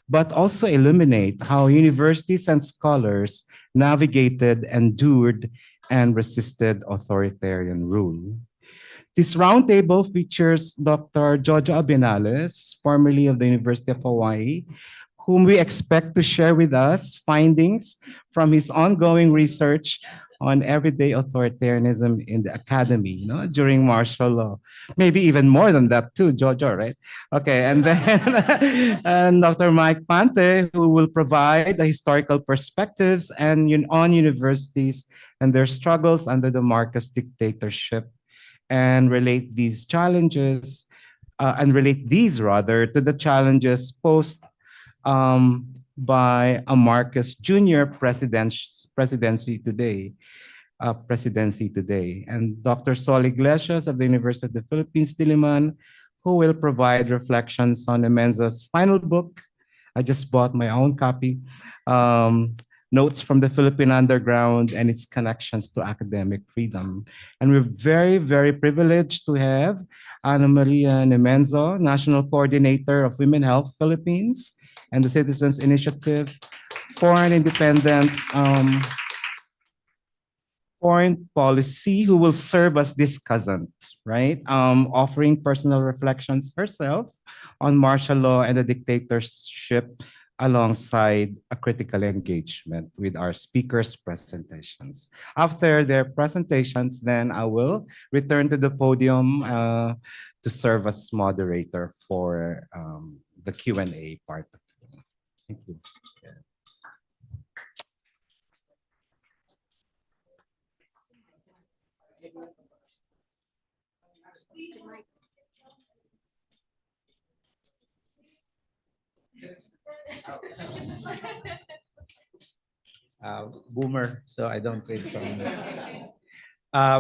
but also illuminate how universities and scholars navigated, endured, and resisted authoritarian rule. This roundtable features Dr. Jojo Abinales, formerly of the University of Hawaii, whom we expect to share with us findings from his ongoing research on everyday authoritarianism in the academy, during martial law. Maybe even more than that too, Jojo, right? Okay, and then and Dr. Mike Pante, who will provide the historical perspectives on universities and their struggles under the Marcos dictatorship, and relate these rather to the challenges posed by a Marcos Jr. presidency today. And Dr. Sol Iglesias of the University of the Philippines, Diliman, who will provide reflections on Nemenzo's final book. I just bought my own copy. Notes from the Philippine Underground and its connections to academic freedom. And we're very, very privileged to have Ana Maria Nemenzo, National Coordinator of Women Health Philippines and the Citizens Initiative for an Independent Foreign Policy, who will serve as discussant, right? Offering personal reflections herself on martial law and the dictatorship, alongside a critical engagement with our speakers' presentations. After their presentations, then I will return to the podium to serve as moderator for the Q&A part. Thank you. Boomer, so I don't read from.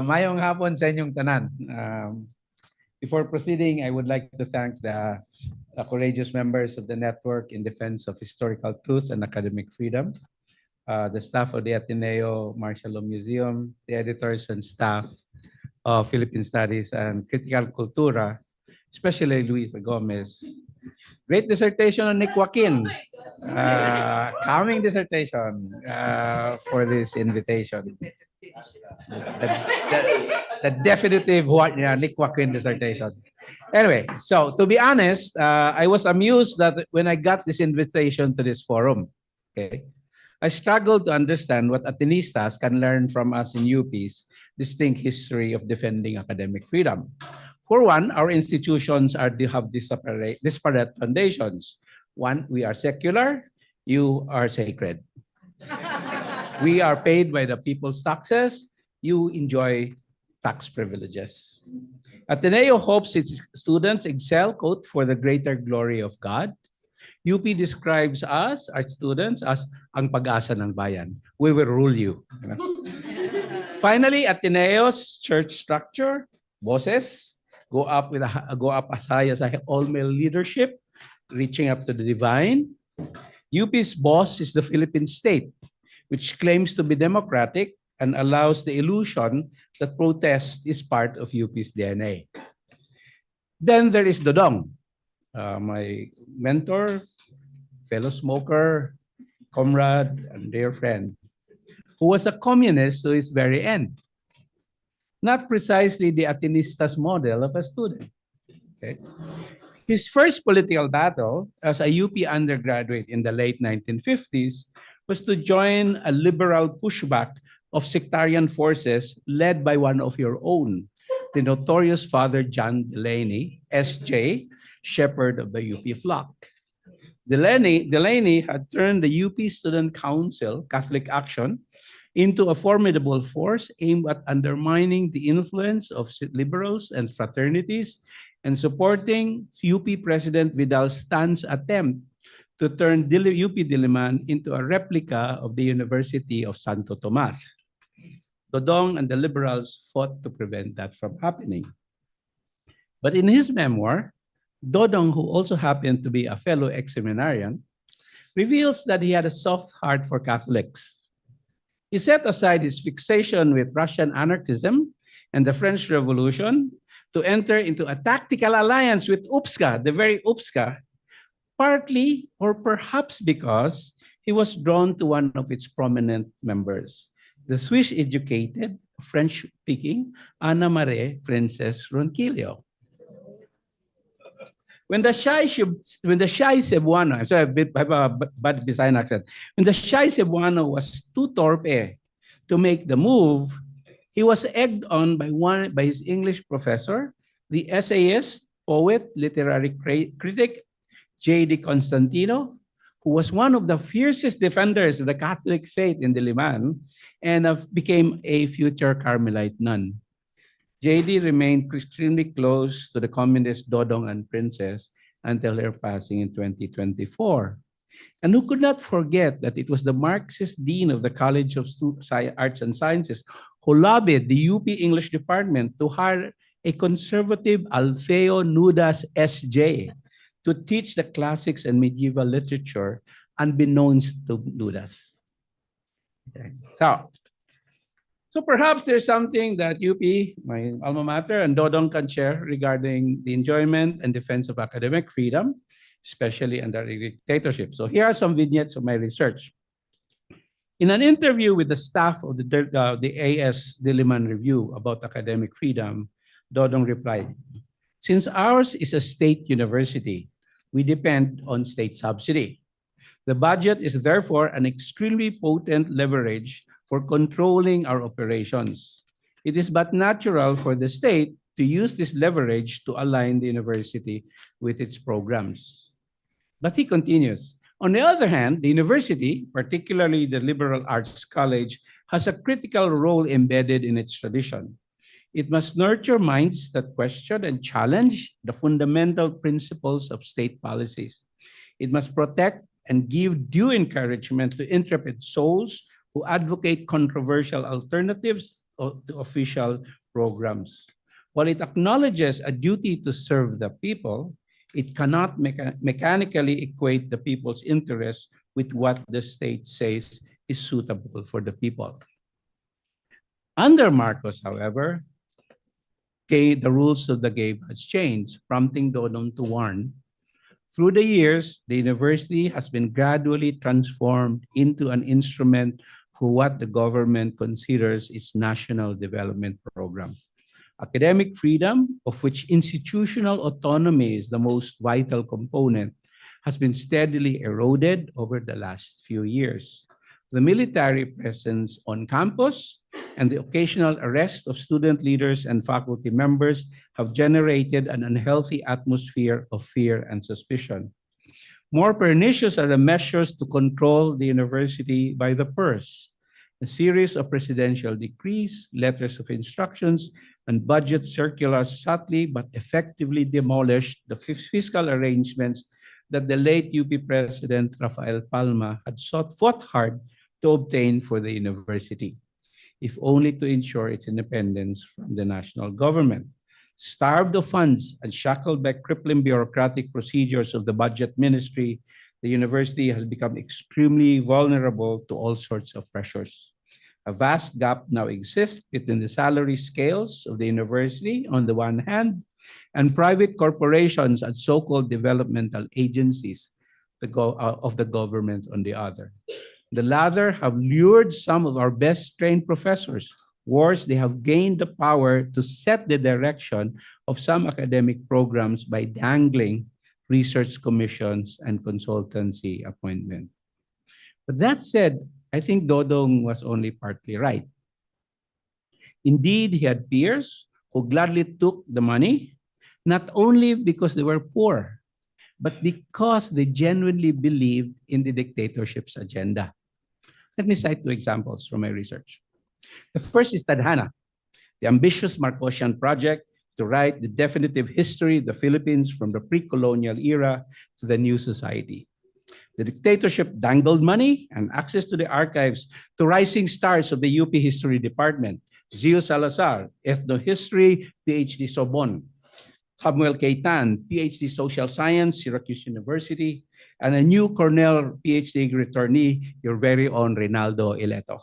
Mayong hapon sa inyong tanan. Before proceeding, I would like to thank the courageous members of the Network in Defense of Historical Truth and Academic Freedom, the staff of the Ateneo Martial Law Museum, the editors and staff of Philippine Studies and Critical Cultura, especially Luisa Gomez. Great dissertation on Nick Joaquin. Coming dissertation for this invitation. The definitive Nick Joaquin dissertation. Anyway, so to be honest, I was amused that when I got this invitation to this forum, okay, I struggled to understand what Atenistas can learn from us in UP's distinct history of defending academic freedom. For one, our institutions have disparate foundations. One, we are secular, you are sacred. We are paid by the people's taxes, you enjoy tax privileges. Ateneo hopes its students excel, quote, for the greater glory of God. UP describes us, our students, as ang pag-asa ng bayan. We will rule you. Finally, Ateneo's church structure, bosses, go up as high as all-male leadership, reaching up to the divine. UP's boss is the Philippine state, which claims to be democratic and allows the illusion that protest is part of UP's DNA. Then there is Dodong, my mentor, fellow smoker, comrade, and dear friend, who was a communist to his very end. Not precisely the Atenistas model of a student. Okay? His first political battle as a UP undergraduate in the late 1950s was to join a liberal pushback of sectarian forces led by one of your own, the notorious Father John Delaney, SJ, shepherd of the UP flock. Delaney had turned the UP Student Council, Catholic Action, into a formidable force aimed at undermining the influence of liberals and fraternities and supporting UP President Vidal's stance attempt to turn UP Diliman into a replica of the University of Santo Tomas. Dodong and the liberals fought to prevent that from happening. But in his memoir, Dodong, who also happened to be a fellow ex-seminarian, reveals that he had a soft heart for Catholics. He set aside his fixation with Russian anarchism and the French Revolution to enter into a tactical alliance with UPSCA, the very UPSCA, partly or perhaps because he was drawn to one of its prominent members, the Swiss-educated, French-speaking Anna Marie Princess Ronquillo. When the shy Cebuano, I'm sorry, I have a bad Visayan accent. When the shy Cebuano was too torpe to make the move, he was egged on by his English professor, the essayist, poet, literary critic, J.D. Constantino, who was one of the fiercest defenders of the Catholic faith in Diliman and became a future Carmelite nun. JD remained extremely close to the communist Dodong and Princess until their passing in 2024. And who could not forget that it was the Marxist dean of the College of Arts and Sciences who lobbied the UP English department to hire a conservative Alfeo Nudas SJ to teach the classics and medieval literature unbeknownst to Nudas. Okay. So perhaps there's something that UP, my alma mater, and Dodong can share regarding the enjoyment and defense of academic freedom, especially under a dictatorship. So here are some vignettes of my research. In an interview with the staff of the AS Diliman Review about academic freedom, Dodong replied, "Since ours is a state university, we depend on state subsidy. The budget is therefore an extremely potent leverage for controlling our operations. It is but natural for the state to use this leverage to align the university with its programs." But he continues, "On the other hand, the university, particularly the Liberal Arts College, has a critical role embedded in its tradition. It must nurture minds that question and challenge the fundamental principles of state policies. It must protect and give due encouragement to intrepid souls who advocate controversial alternatives to official programs. While it acknowledges a duty to serve the people, it cannot mechanically equate the people's interests with what the state says is suitable for the people." Under Marcos, however, the rules of the game has changed, prompting Dodong to warn, "Through the years, the university has been gradually transformed into an instrument for what the government considers its national development program. Academic freedom, of which institutional autonomy is the most vital component, has been steadily eroded over the last few years. The military presence on campus and the occasional arrest of student leaders and faculty members have generated an unhealthy atmosphere of fear and suspicion. More pernicious are the measures to control the university by the purse. A series of presidential decrees, letters of instructions, and budget circulars subtly but effectively demolished the fiscal arrangements that the late UP President Rafael Palma had fought hard to obtain for the university, if only to ensure its independence from the national government. Starved of funds and shackled by crippling bureaucratic procedures of the budget ministry, the university has become extremely vulnerable to all sorts of pressures. A vast gap now exists between the salary scales of the university on the one hand and private corporations and so-called developmental agencies of the government on the other. The latter have lured some of our best trained professors. Worse, they have gained the power to set the direction of some academic programs by dangling research commissions and consultancy appointments. But that said, I think Dodong was only partly right. Indeed, he had peers who gladly took the money, not only because they were poor, but because they genuinely believed in the dictatorship's agenda. Let me cite two examples from my research. The first is Tadhana, the ambitious Marcosian project to write the definitive history of the Philippines from the pre-colonial era to the new society. The dictatorship dangled money and access to the archives to rising stars of the UP History Department, Zio Salazar, Ethnohistory, PhD Sorbonne, Samuel Caytan, PhD Social Science, Syracuse University, and a new Cornell PhD returnee, your very own Reynaldo Ileto.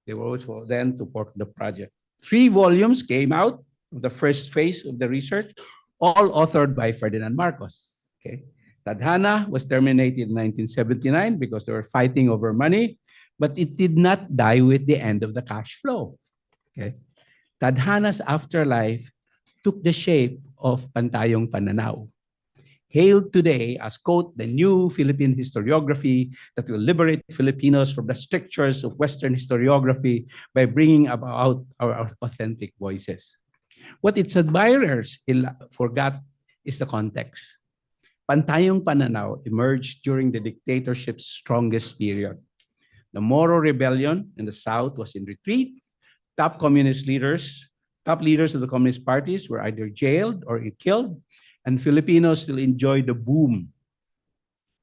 They were also then to support the project. 3 volumes came out of the first phase of the research, all authored by Ferdinand Marcos. Okay. Tadhana was terminated in 1979 because they were fighting over money, but it did not die with the end of the cash flow. Okay. Tadhana's afterlife took the shape of Pantayong Pananaw, hailed today as, quote, the new Philippine historiography that will liberate Filipinos from the strictures of Western historiography by bringing about our authentic voices. What its admirers forgot is the context. Pantayong Pananaw emerged during the dictatorship's strongest period. The Moro rebellion in the South was in retreat. Top leaders of the communist parties were either jailed or killed, and Filipinos still enjoy the boom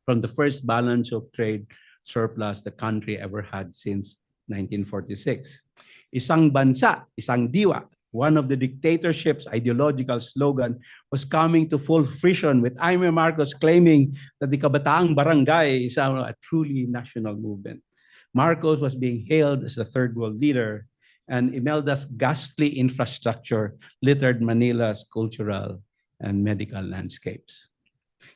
from the first balance of trade surplus the country ever had since 1946. Isang bansa, isang diwa, one of the dictatorship's ideological slogan, was coming to full fruition with Jaime Marcos claiming that the Kabataang Barangay is a truly national movement. Marcos was being hailed as the third world leader, and Imelda's ghastly infrastructure littered Manila's cultural and medical landscapes.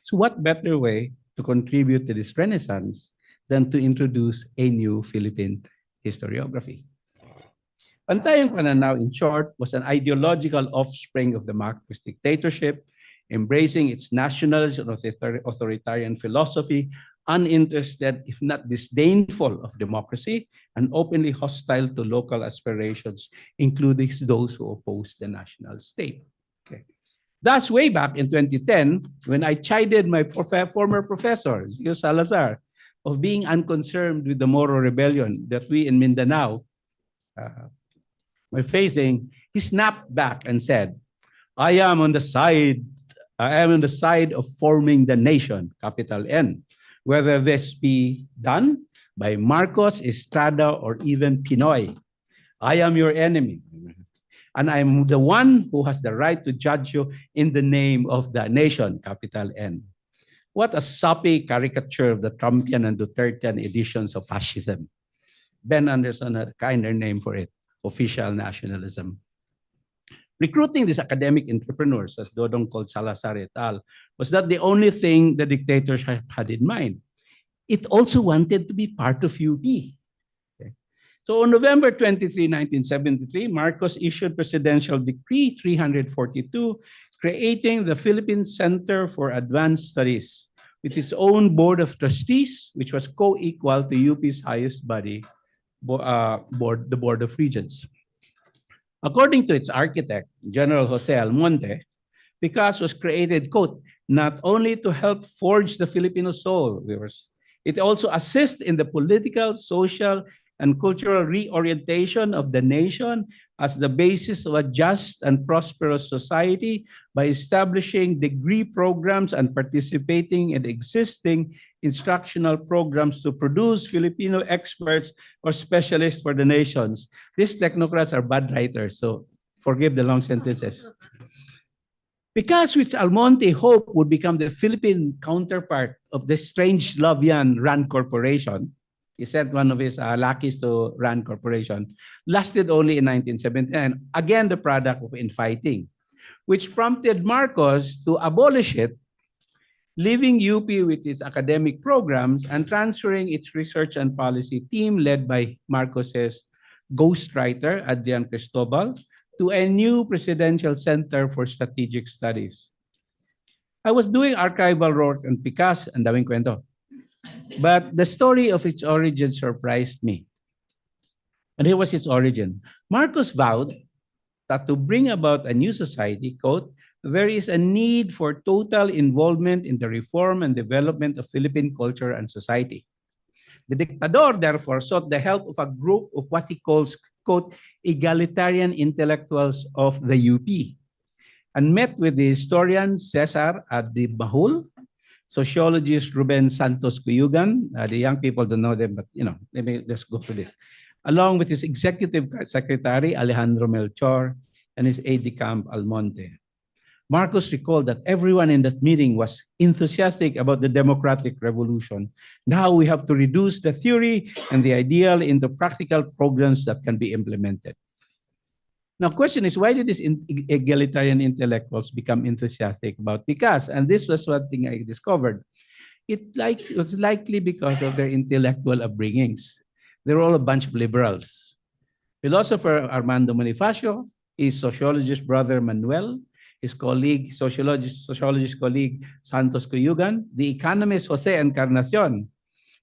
So what better way to contribute to this renaissance than to introduce a new Philippine historiography? Pantayong Pananaw, in short, was an ideological offspring of the Marcos dictatorship, embracing its nationalist and authoritarian philosophy, uninterested, if not disdainful, of democracy, and openly hostile to local aspirations, including those who opposed the national state. Okay. Thus, way back in 2010, when I chided my former professor, Zio Salazar, of being unconcerned with the Moro rebellion that we in Mindanao were facing, he snapped back and said, I am on the side of forming the nation, capital N, whether this be done by Marcos, Estrada, or even Pinoy. I am your enemy, and I'm the one who has the right to judge you in the name of the nation, capital N. What a soppy caricature of the Trumpian and Dutertean editions of fascism. Ben Anderson had a kinder name for it, official nationalism. Recruiting these academic entrepreneurs, as Dodong called Salazar et al., was not the only thing the dictators had in mind. It also wanted to be part of UP. Okay. So on November 23, 1973, Marcos issued Presidential Decree 342, creating the Philippine Center for Advanced Studies with its own board of trustees, which was co-equal to UP's highest body, the Board of Regents. According to its architect, General Jose Almonte, PICAS was created, quote, not only to help forge the Filipino soul, it also assists in the political, social, and cultural reorientation of the nation as the basis of a just and prosperous society by establishing degree programs and participating in existing instructional programs to produce Filipino experts or specialists for the nations. These technocrats are bad writers, so forgive the long sentences. Because which Almonte hoped would become the Philippine counterpart of the strange Slavian RAND Corporation, he sent one of his lackeys to RAND Corporation, lasted only in 1979, again the product of infighting, which prompted Marcos to abolish it, leaving UP with its academic programs and transferring its research and policy team led by Marcos's ghostwriter, Adrian Cristobal, to a new Presidential Center for Strategic Studies. I was doing archival work on PICAS, and daming kwento. But the story of its origin surprised me. And here was its origin. Marcos vowed that to bring about a new society, quote, there is a need for total involvement in the reform and development of Philippine culture and society. The dictador therefore sought the help of a group of what he calls, quote, egalitarian intellectuals of the UP, and met with the historian Cesar Adibahul, sociologist Ruben Santos Cuyugan, the young people don't know them, but let me just go through this, along with his executive secretary Alejandro Melchor and his aide-de-camp Almonte. Marcos recalled that everyone in that meeting was enthusiastic about the democratic revolution. Now we have to reduce the theory and the ideal into practical programs that can be implemented. Now, question is, why did these egalitarian intellectuals become enthusiastic about Picasso? And this was one thing I discovered. It was likely because of their intellectual upbringings. They were all a bunch of liberals. Philosopher Armando Bonifacio, his sociologist brother Manuel, his colleague, sociologist colleague Santos Cuyugan, the economist Jose Encarnacion,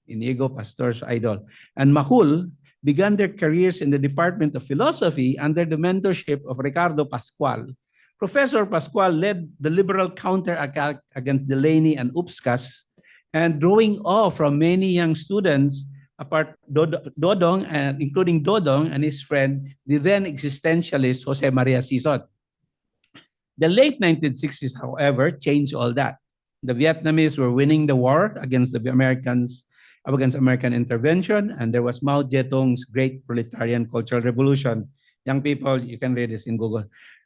Inigo Pastor's idol, and Mahul began their careers in the Department of Philosophy under the mentorship of Ricardo Pascual. Professor Pascual led the liberal counterattack against Delaney and Upskas, and drawing awe from many young students, apart Dodong, and including Dodong and his friend, the then existentialist Jose Maria Sison. The late 1960s, however, changed all that. The Vietnamese were winning the war against the Americans, against American intervention, and there was Mao Zedong's Great Proletarian Cultural Revolution. Young people, you can read this in Google.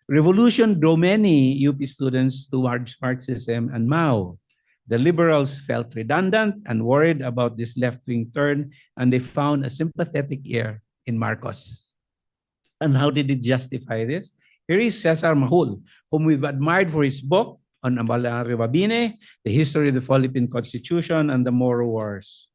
Revolution drew many UP students towards Marxism and Mao. The liberals felt redundant and worried about this left-wing turn, and they found a sympathetic ear in Marcos. And how did they justify this? Here is Cesar Mahul, whom we've admired for his book on Ambala Ribabine, the history of the Philippine Constitution and the Moro Wars.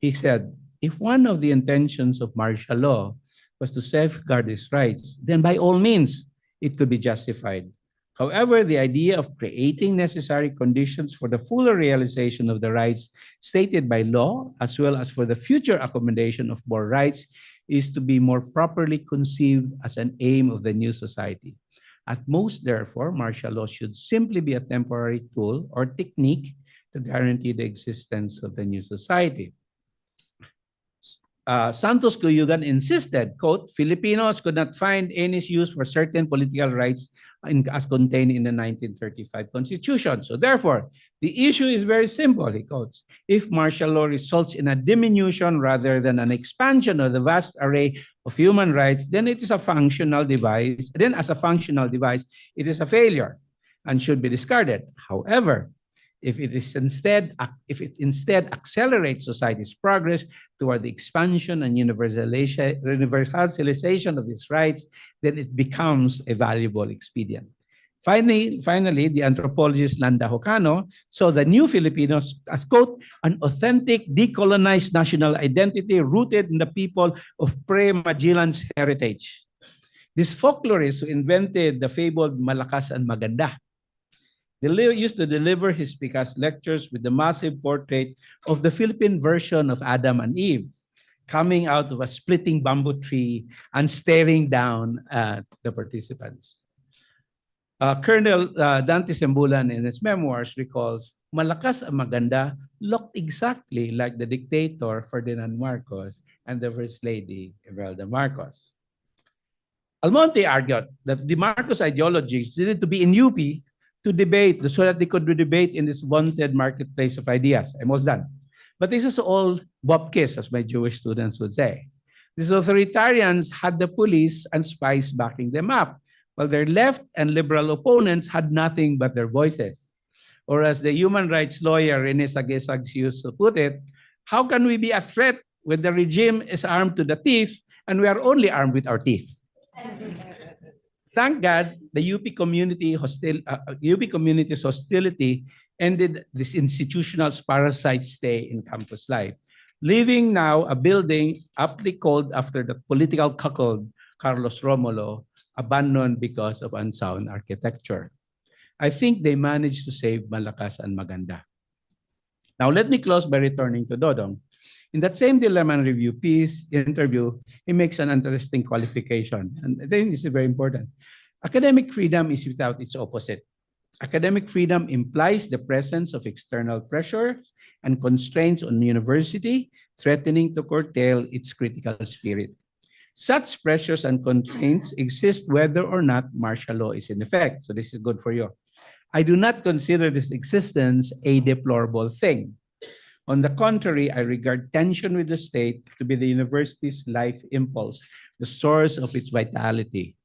He said, if one of the intentions of martial law was to safeguard his rights, then by all means, it could be justified. However, the idea of creating necessary conditions for the fuller realization of the rights stated by law, as well as for the future accommodation of more rights, is to be more properly conceived as an aim of the new society. At most, therefore, martial law should simply be a temporary tool or technique to guarantee the existence of the new society. Santos Cuyugan insisted, quote, Filipinos could not find any use for certain political rights as contained in the 1935 Constitution. So therefore, the issue is very simple, he quotes. If martial law results in a diminution rather than an expansion of the vast array of human rights, then it is a functional device. Then as a functional device, it is a failure and should be discarded. However, if it instead accelerates society's progress toward the expansion and universalization of these rights, then it becomes a valuable expedient. Finally, the anthropologist Landa Hocano saw the new Filipinos as, quote, an authentic decolonized national identity rooted in the people of pre-Magellan's heritage. This folklorist who invented the fabled Malakas and Maganda, they used to deliver his Picasso lectures with the massive portrait of the Philippine version of Adam and Eve, coming out of a splitting bamboo tree and staring down at the participants. Colonel Dante Sembulan in his memoirs recalls, Malakas ang Maganda looked exactly like the dictator Ferdinand Marcos and the First Lady Imelda Marcos. Almonte argued that the Marcos ideologies needed to be in UP to debate, so that they could debate in this wanted marketplace of ideas. I'm almost done. But this is all bobkiss, as my Jewish students would say. These authoritarians had the police and spies backing them up, while their left and liberal opponents had nothing but their voices. Or as the human rights lawyer Rene Sagesags used to put it, how can we be a threat when the regime is armed to the teeth and we are only armed with our teeth? Thank God, the UP community's hostility ended this institutional parasite stay in campus life, leaving now a building aptly called after the political cuckold Carlos Romulo, abandoned because of unsound architecture. I think they managed to save Malakas and Maganda. Now, let me close by returning to Dodong. In that same Dilemma and Review interview, he makes an interesting qualification, and I think this is very important. Academic freedom is without its opposite. Academic freedom implies the presence of external pressure and constraints on university, threatening to curtail its critical spirit. Such pressures and constraints exist whether or not martial law is in effect. So this is good for you. I do not consider this existence a deplorable thing. On the contrary, I regard tension with the state to be the university's life impulse, the source of its vitality.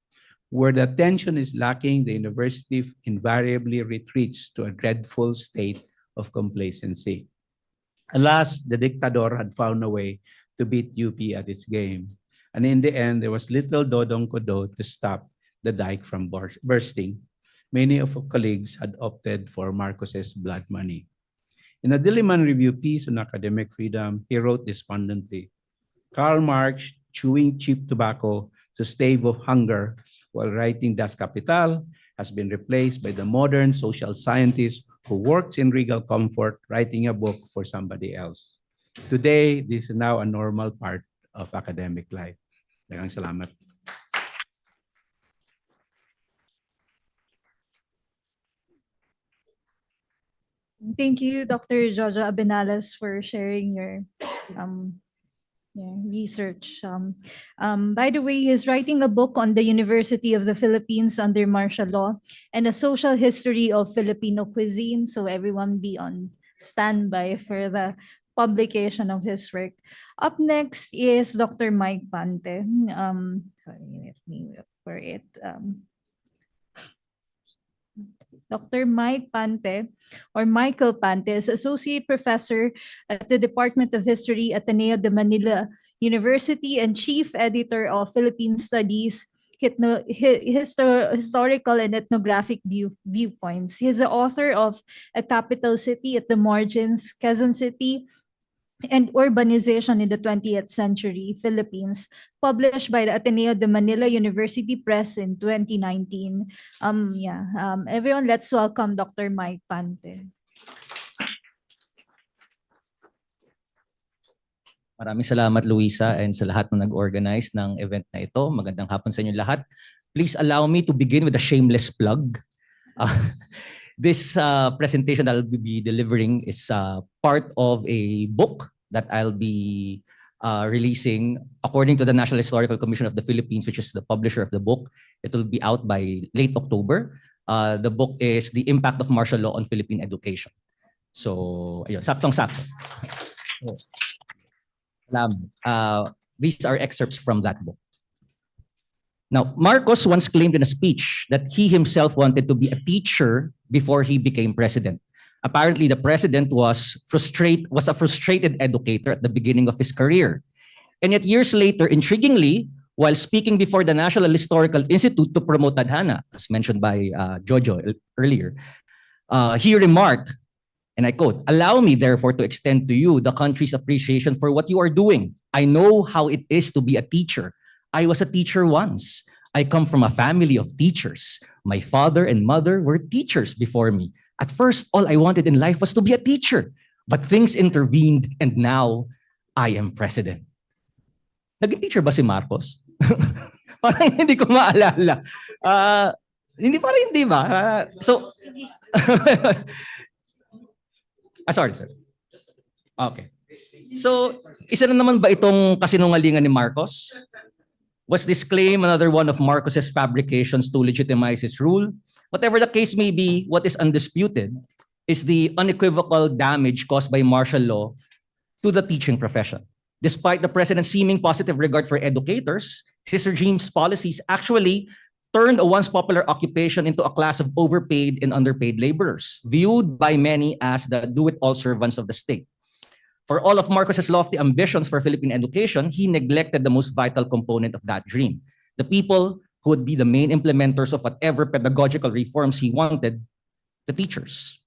Where the tension is lacking, the university invariably retreats to a dreadful state of complacency. Alas, the dictator had found a way to beat UP at its game. And in the end, there was little Dodong could do to stop the dike from bursting, many of our colleagues had opted for Marcos's blood money. In a Dilliman Review piece on academic freedom, he wrote despondently, Karl Marx chewing cheap tobacco to stave off hunger while writing Das Kapital has been replaced by the modern social scientist who works in regal comfort writing a book for somebody else. Today, this is now a normal part of academic life. Daghang salamat. Thank you, Dr. Jojo Abenales, for sharing your research. By the way, he's writing a book on the University of the Philippines under martial law and a social history of Filipino cuisine. So everyone be on standby for the publication of his work. Up next is Dr. Mike Pante. Sorry, let me look for it. Dr. Mike Pante, or Michael Pante, is Associate Professor at the Department of History at Ateneo de Manila University and Chief Editor of Philippine Studies, Historical and Ethnographic Viewpoints. He is the author of A Capital City at the Margins, Quezon City, and Urbanization in the 20th Century, Philippines, published by the Ateneo de Manila University Press in 2019. Everyone, let's welcome Dr. Mike Pante. Maraming salamat, Luisa, and sa lahat na nag-organize ng event na ito. Magandang hapon sa inyo lahat. Please allow me to begin with a shameless plug. This presentation that I'll be delivering is part of a book that I'll be releasing according to the National Historical Commission of the Philippines, which is the publisher of the book. It will be out by late October. The book is The Impact of Martial Law on Philippine Education. So, ayun, saktong-sakto. These are excerpts from that book. Now, Marcos once claimed in a speech that he himself wanted to be a teacher before he became president. Apparently, the president was a frustrated educator at the beginning of his career. And yet years later, intriguingly, while speaking before the National Historical Institute to promote Tadhana, as mentioned by Jojo earlier, he remarked, and I quote, "Allow me, therefore, to extend to you the country's appreciation for what you are doing. I know how it is to be a teacher. I was a teacher once. I come from a family of teachers. My father and mother were teachers before me. At first, all I wanted in life was to be a teacher. But things intervened and now I am president." Naging teacher ba si Marcos? Parang hindi ko maalala. Hindi ba? Sorry, sir. Okay. So, isa na naman ba itong kasinungalingan ni Marcos? Was this claim another one of Marcos's fabrications to legitimize his rule? Whatever the case may be, what is undisputed is the unequivocal damage caused by martial law to the teaching profession. Despite the president's seeming positive regard for educators, his regime's policies actually turned a once popular occupation into a class of overpaid and underpaid laborers, viewed by many as the do-it-all servants of the state. For all of Marcos's lofty ambitions for Philippine education, he neglected the most vital component of that dream, the people who would be the main implementers of whatever pedagogical reforms he wanted, the teachers.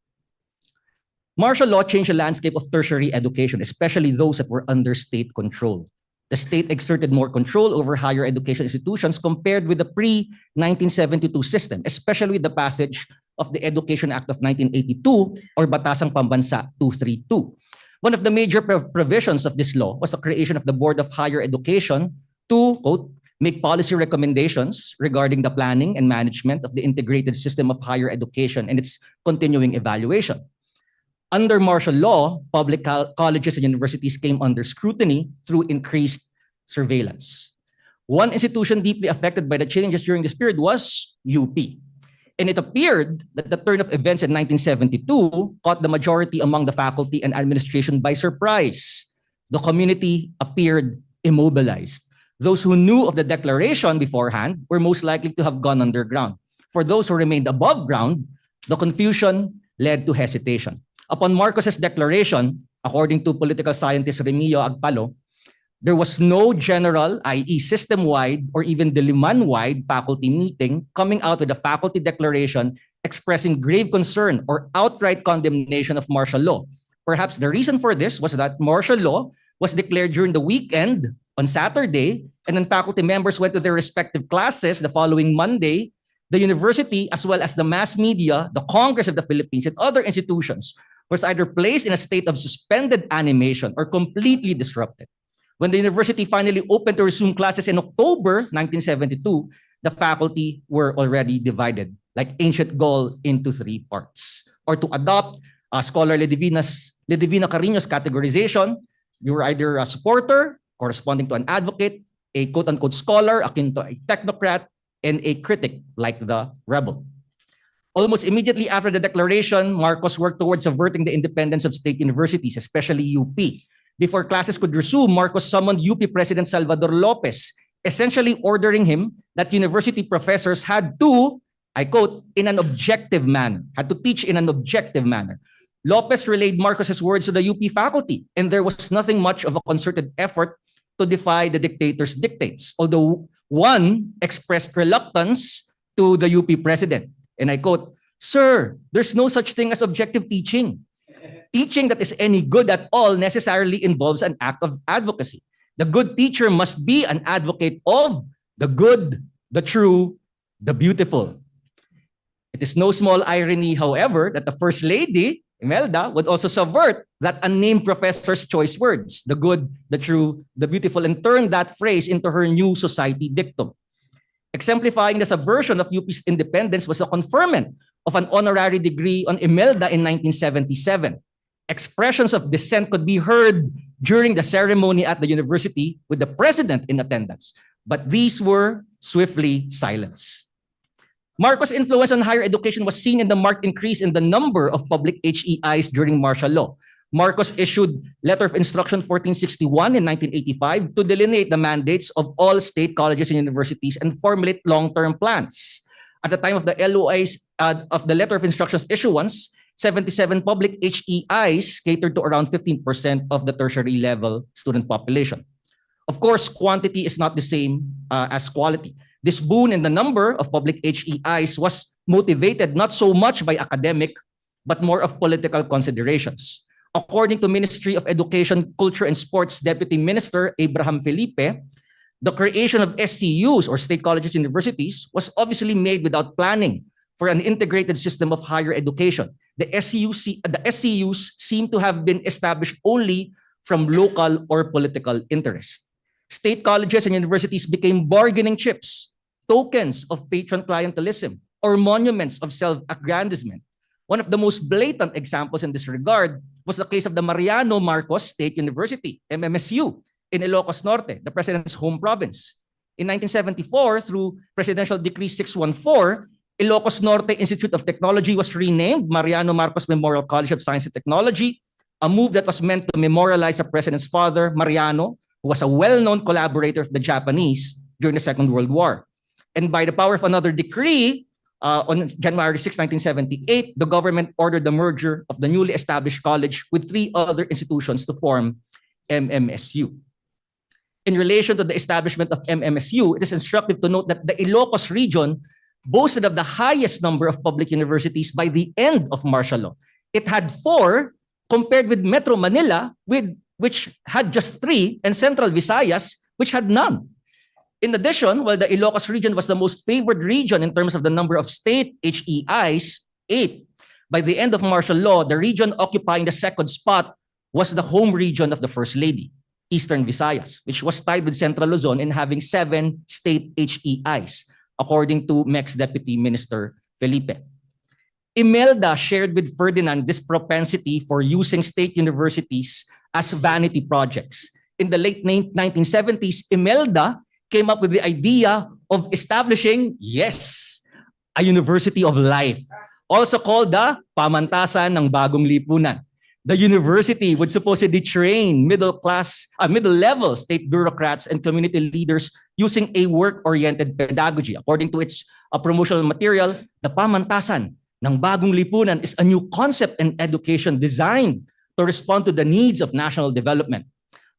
Martial law changed the landscape of tertiary education, especially those that were under state control. The state exerted more control over higher education institutions compared with the pre-1972 system, especially with the passage of the Education Act of 1982 or Batasang Pambansa 232. One of the major provisions of this law was the creation of the Board of Higher Education to, quote, make policy recommendations regarding the planning and management of the integrated system of higher education and its continuing evaluation. Under martial law, public colleges and universities came under scrutiny through increased surveillance. One institution deeply affected by the changes during this period was UP. And it appeared that the turn of events in 1972 caught the majority among the faculty and administration by surprise. The community appeared immobilized. Those who knew of the declaration beforehand were most likely to have gone underground. For those who remained above ground, the confusion led to hesitation. Upon Marcos's declaration, according to political scientist Remigio Agpalo, There was no general, i.e. system-wide or even Diliman-wide faculty meeting coming out with a faculty declaration expressing grave concern or outright condemnation of martial law. Perhaps the reason for this was that martial law was declared during the weekend on Saturday, and then faculty members went to their respective classes the following Monday. The university, as well as the mass media, the Congress of the Philippines, and other institutions was either placed in a state of suspended animation or completely disrupted. When the university finally opened to resume classes in October 1972, the faculty were already divided, like ancient Gaul, into three parts. Or to adopt Scholar Ledivina Carino's categorization, you were either a supporter, corresponding to an advocate, a quote-unquote scholar, akin to a technocrat, and a critic, like the rebel. Almost immediately after the declaration, Marcos worked towards averting the independence of state universities, especially UP. Before classes could resume, Marcos summoned UP President Salvador Lopez, essentially ordering him that university professors had to, I quote, in an objective manner, had to teach in an objective manner. Lopez relayed Marcos's words to the UP faculty, and there was nothing much of a concerted effort to defy the dictator's dictates, although one expressed reluctance to the UP president. And I quote, "Sir, there's no such thing as objective teaching. Teaching that is any good at all necessarily involves an act of advocacy. The good teacher must be an advocate of the good, the true, the beautiful." It is no small irony, however, that the First Lady, Imelda, would also subvert that unnamed professor's choice words, the good, the true, the beautiful, and turn that phrase into her new society dictum. Exemplifying the subversion of UP's independence was the conferment of an honorary degree on Imelda in 1977. Expressions of dissent could be heard during the ceremony at the university with the president in attendance, but these were swiftly silenced. Marcos' influence on higher education was seen in the marked increase in the number of public HEIs during martial law. Marcos issued Letter of Instruction 1461 in 1985 to delineate the mandates of all state colleges and universities and formulate long-term plans. At the time of the LOIs, of the Letter of Instruction's issuance, 77 public HEIs catered to around 15% of the tertiary level student population. Of course, quantity is not the same as quality. This boon in the number of public HEIs was motivated not so much by academic, but more of political considerations. According to Ministry of Education, Culture, and Sports Deputy Minister Abraham Felipe, the creation of SCUs, or state colleges and universities, was obviously made without planning for an integrated system of higher education. The SCUs seem to have been established only from local or political interest. State colleges and universities became bargaining chips, tokens of patron clientelism, or monuments of self-aggrandizement. One of the most blatant examples in this regard was the case of the Mariano Marcos State University, MMSU, in Ilocos Norte, the president's home province. In 1974, through Presidential Decree 614, Ilocos Norte Institute of Technology was renamed Mariano Marcos Memorial College of Science and Technology, a move that was meant to memorialize the president's father, Mariano, who was a well-known collaborator of the Japanese during the Second World War. And by the power of another decree, on January 6, 1978, the government ordered the merger of the newly established college with three other institutions to form MMSU. In relation to the establishment of MMSU, it is instructive to note that the Ilocos region boasted of the highest number of public universities by the end of martial law. It had 4, compared with Metro Manila, which had just 3, and Central Visayas, which had none. In addition, while the Ilocos region was the most favored region in terms of the number of state HEIs, 8, by the end of martial law, the region occupying the second spot was the home region of the First Lady, Eastern Visayas, which was tied with Central Luzon in having 7 state HEIs, according to MEX Deputy Minister Felipe. Imelda shared with Ferdinand this propensity for using state universities as vanity projects. In the late 1970s, Imelda came up with the idea of establishing, yes, a university of life, also called the Pamantasan ng Bagong Lipunan. The university would supposedly train middle-level state bureaucrats and community leaders using a work-oriented pedagogy. According to its promotional material, the Pamantasan ng Bagong Lipunan is a new concept and education designed to respond to the needs of national development.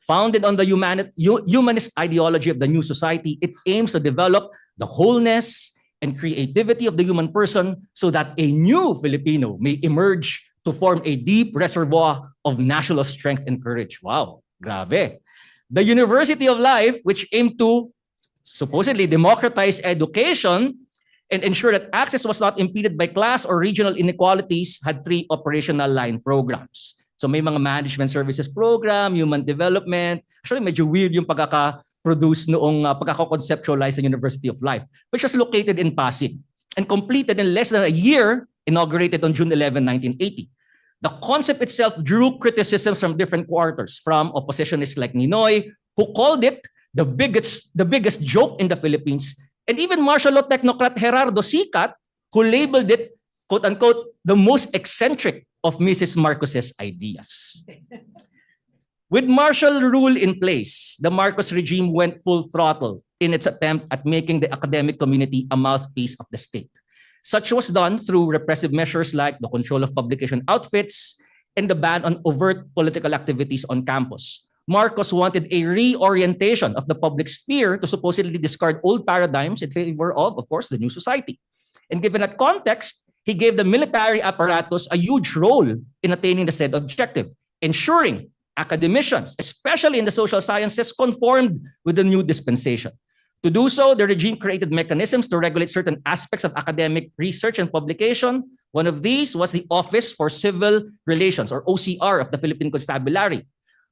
Founded on the humanist ideology of the new society, it aims to develop the wholeness and creativity of the human person so that a new Filipino may emerge to form a deep reservoir of national strength and courage. Wow, grabe. The University of Life, which aimed to supposedly democratize education and ensure that access was not impeded by class or regional inequalities, had 3 operational line programs. So may mga management services program, human development. Actually, medyo weird yung pagkaka-produce noong pagkaka-conceptualize ng University of Life, which was located in Pasig and completed in less than a year, inaugurated on June 11, 1980. The concept itself drew criticisms from different quarters, from oppositionists like Ninoy, who called it the biggest joke in the Philippines, and even martial law technocrat Gerardo Sicat, who labeled it, quote-unquote, the most eccentric of Mrs. Marcos's ideas. With martial rule in place, the Marcos regime went full throttle in its attempt at making the academic community a mouthpiece of the state. Such was done through repressive measures like the control of publication outfits and the ban on overt political activities on campus. Marcos wanted a reorientation of the public sphere to supposedly discard old paradigms in favor of course, the new society. And given that context, he gave the military apparatus a huge role in attaining the said objective, ensuring academicians, especially in the social sciences, conformed with the new dispensation. To do so, the regime created mechanisms to regulate certain aspects of academic research and publication. One of these was the Office for Civil Relations, or OCR, of the Philippine Constabulary.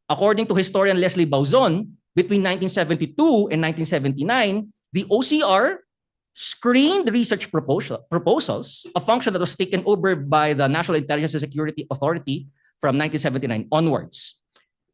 According to historian Leslie Bauzon, between 1972 and 1979, the OCR screened research proposals, a function that was taken over by the National Intelligence and Security Authority from 1979 onwards.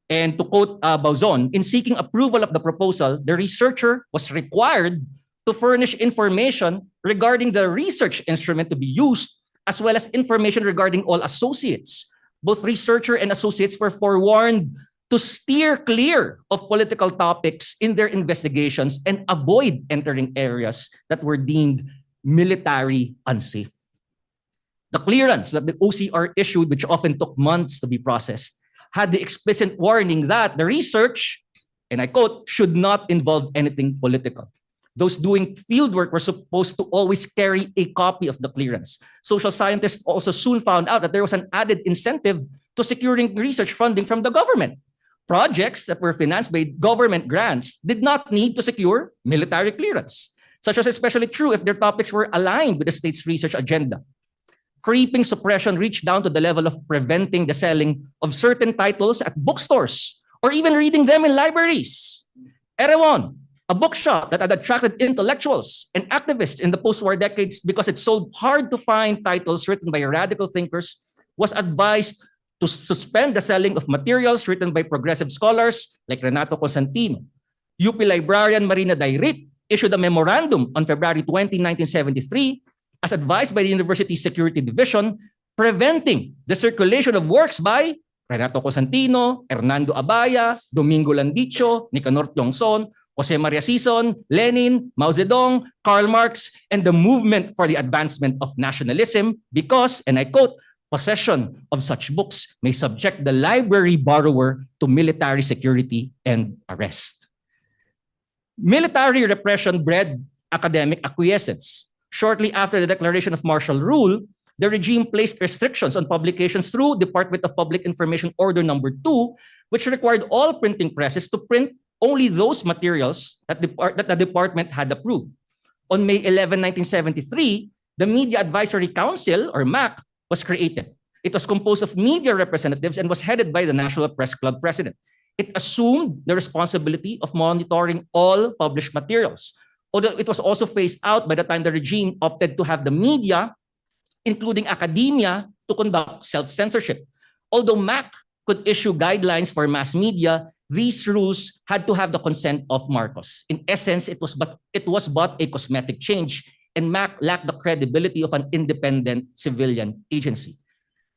And to quote Bauzon, in seeking approval of the proposal, the researcher was required to furnish information regarding the research instrument to be used, as well as information regarding all associates. Both researcher and associates were forewarned to steer clear of political topics in their investigations and avoid entering areas that were deemed military unsafe. The clearance that the OCR issued, which often took months to be processed, had the explicit warning that the research, and I quote, should not involve anything political. Those doing fieldwork were supposed to always carry a copy of the clearance. Social scientists also soon found out that there was an added incentive to securing research funding from the government. Projects that were financed by government grants did not need to secure military clearance. Such was especially true if their topics were aligned with the state's research agenda. Creeping suppression reached down to the level of preventing the selling of certain titles at bookstores or even reading them in libraries. Erewhon, a bookshop that had attracted intellectuals and activists in the post-war decades because it sold hard-to-find titles written by radical thinkers, was advised to suspend the selling of materials written by progressive scholars like Renato Cosentino. UP librarian Marina Dairit issued a memorandum on February 20, 1973, as advised by the University's Security Division, preventing the circulation of works by Renato Cosentino, Hernando Abaya, Domingo Landicho, Nicanor Tiongson, Jose Maria Sison, Lenin, Mao Zedong, Karl Marx, and the movement for the advancement of nationalism because, and I quote, possession of such books may subject the library borrower to military security and arrest. Military repression bred academic acquiescence. Shortly after the declaration of martial rule, the regime placed restrictions on publications through Department of Public Information Order No. 2, which required all printing presses to print only those materials that the department had approved. On May 11, 1973, the Media Advisory Council, or MAC, was created. It was composed of media representatives and was headed by the National Press Club president. It assumed the responsibility of monitoring all published materials, although it was also phased out by the time the regime opted to have the media, including academia, to conduct self-censorship. Although MAC could issue guidelines for mass media, these rules had to have the consent of Marcos. In essence, it was but a cosmetic change, and MAC lacked the credibility of an independent civilian agency.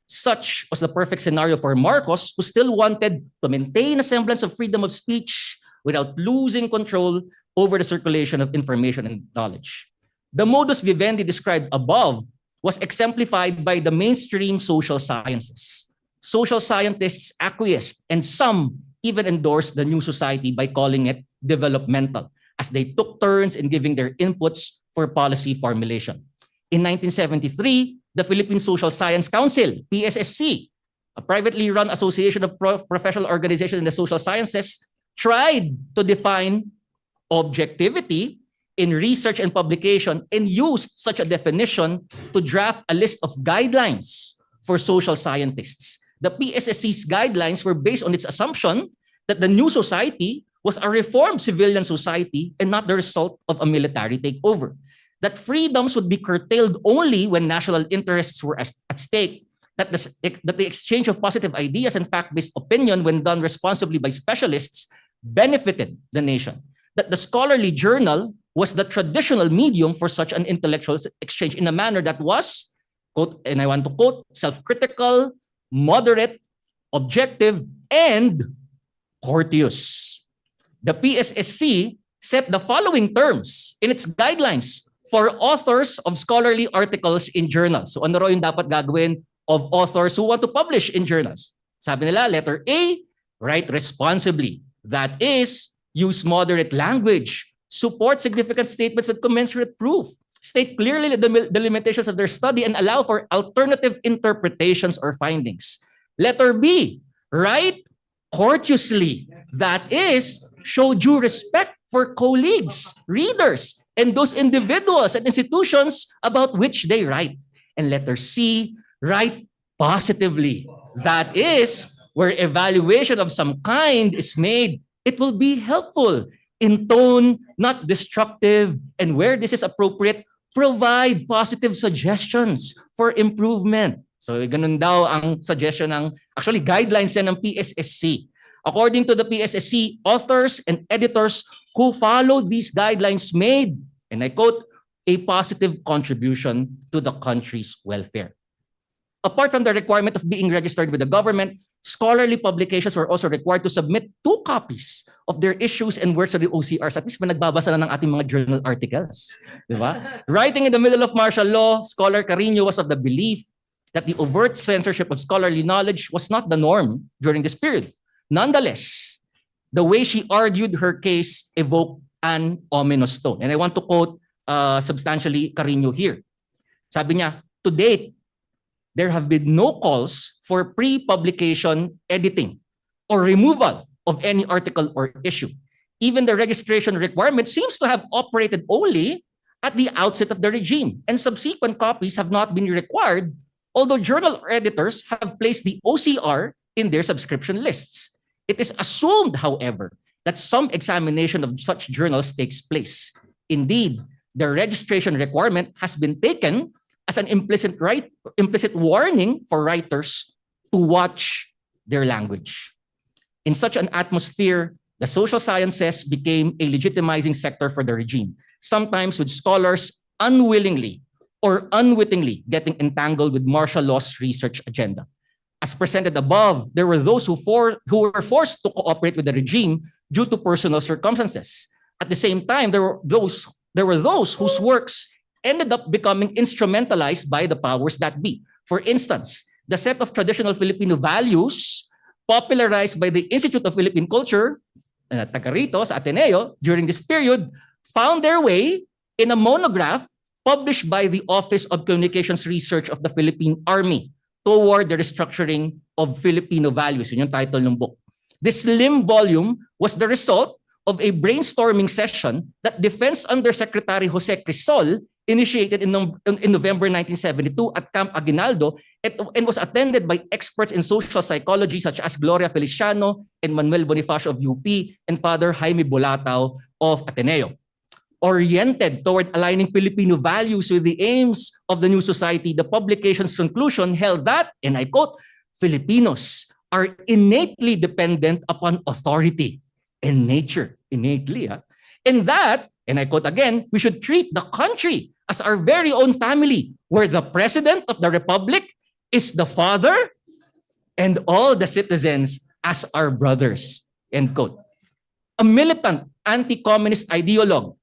Such was the perfect scenario for Marcos, who still wanted to maintain a semblance of freedom of speech without losing control over the circulation of information and knowledge. The modus vivendi described above was exemplified by the mainstream social sciences. Social scientists acquiesced, and some even endorsed the new society by calling it developmental, as they took turns in giving their inputs for policy formulation. In 1973, the Philippine Social Science Council, PSSC, a privately run association of professional organizations in the social sciences, tried to define objectivity in research and publication and used such a definition to draft a list of guidelines for social scientists. The PSSC's guidelines were based on its assumption that the new society was a reformed civilian society and not the result of a military takeover. That freedoms would be curtailed only when national interests were at stake, that the exchange of positive ideas and fact-based opinion, when done responsibly by specialists, benefited the nation, that the scholarly journal was the traditional medium for such an intellectual exchange in a manner that was, quote, and I want to quote, self-critical, moderate, objective, and courteous. The PSSC set the following terms in its guidelines for authors of scholarly articles in journals. So ano raw yung dapat gagawin of authors who want to publish in journals? Sabi nila, letter A, write responsibly. That is, use moderate language, support significant statements with commensurate proof, state clearly the limitations of their study, and allow for alternative interpretations or findings. Letter B, write courteously. That is, show due respect for colleagues, readers, and those individuals and institutions about which they write. And letter C, write positively. That is, where evaluation of some kind is made, it will be helpful in tone, not destructive, and where this is appropriate, provide positive suggestions for improvement. So ganun daw ang suggestion ng, actually guidelines yan ng PSSC. According to the PSSC, authors and editors who follow these guidelines made, and I quote, a positive contribution to the country's welfare. Apart from the requirement of being registered with the government, scholarly publications were also required to submit 2 copies of their issues and works to the OCRs. At least nagbabasa na ng ating mga journal articles. Diba? Writing in the middle of martial law, Scholar Carino was of the belief that the overt censorship of scholarly knowledge was not the norm during this period. Nonetheless, the way she argued her case evoked an ominous tone. And I want to quote substantially Carino here. Sabi niya, to date, there have been no calls for pre-publication editing or removal of any article or issue. Even the registration requirement seems to have operated only at the outset of the regime, and subsequent copies have not been required, although journal editors have placed the OCR in their subscription lists. It is assumed, however, that some examination of such journals takes place. Indeed, the registration requirement has been taken as an implicit warning for writers to watch their language. In such an atmosphere, the social sciences became a legitimizing sector for the regime, sometimes with scholars unwillingly or unwittingly getting entangled with martial law's research agenda. As presented above, there were those who were forced to cooperate with the regime due to personal circumstances. At the same time, there were those whose works ended up becoming instrumentalized by the powers that be. For instance, the set of traditional Filipino values popularized by the Institute of Philippine Culture, taga rito sa Ateneo, during this period, found their way in a monograph published by the Office of Communications Research of the Philippine Army toward the restructuring of Filipino values. Yun yung title ng book. This slim volume was the result of a brainstorming session that Defense Undersecretary Jose Crisol initiated in November 1972 at Camp Aguinaldo and was attended by experts in social psychology such as Gloria Feliciano and Manuel Bonifacio of UP and Father Jaime Bolatao of Ateneo. Oriented toward aligning Filipino values with the aims of the new society, the publication's conclusion held that, and I quote, Filipinos are innately dependent upon authority and nature, innately, and that, and I quote again, we should treat the country as our very own family, where the President of the Republic is the father and all the citizens as our brothers, end quote. A militant anti-communist ideologue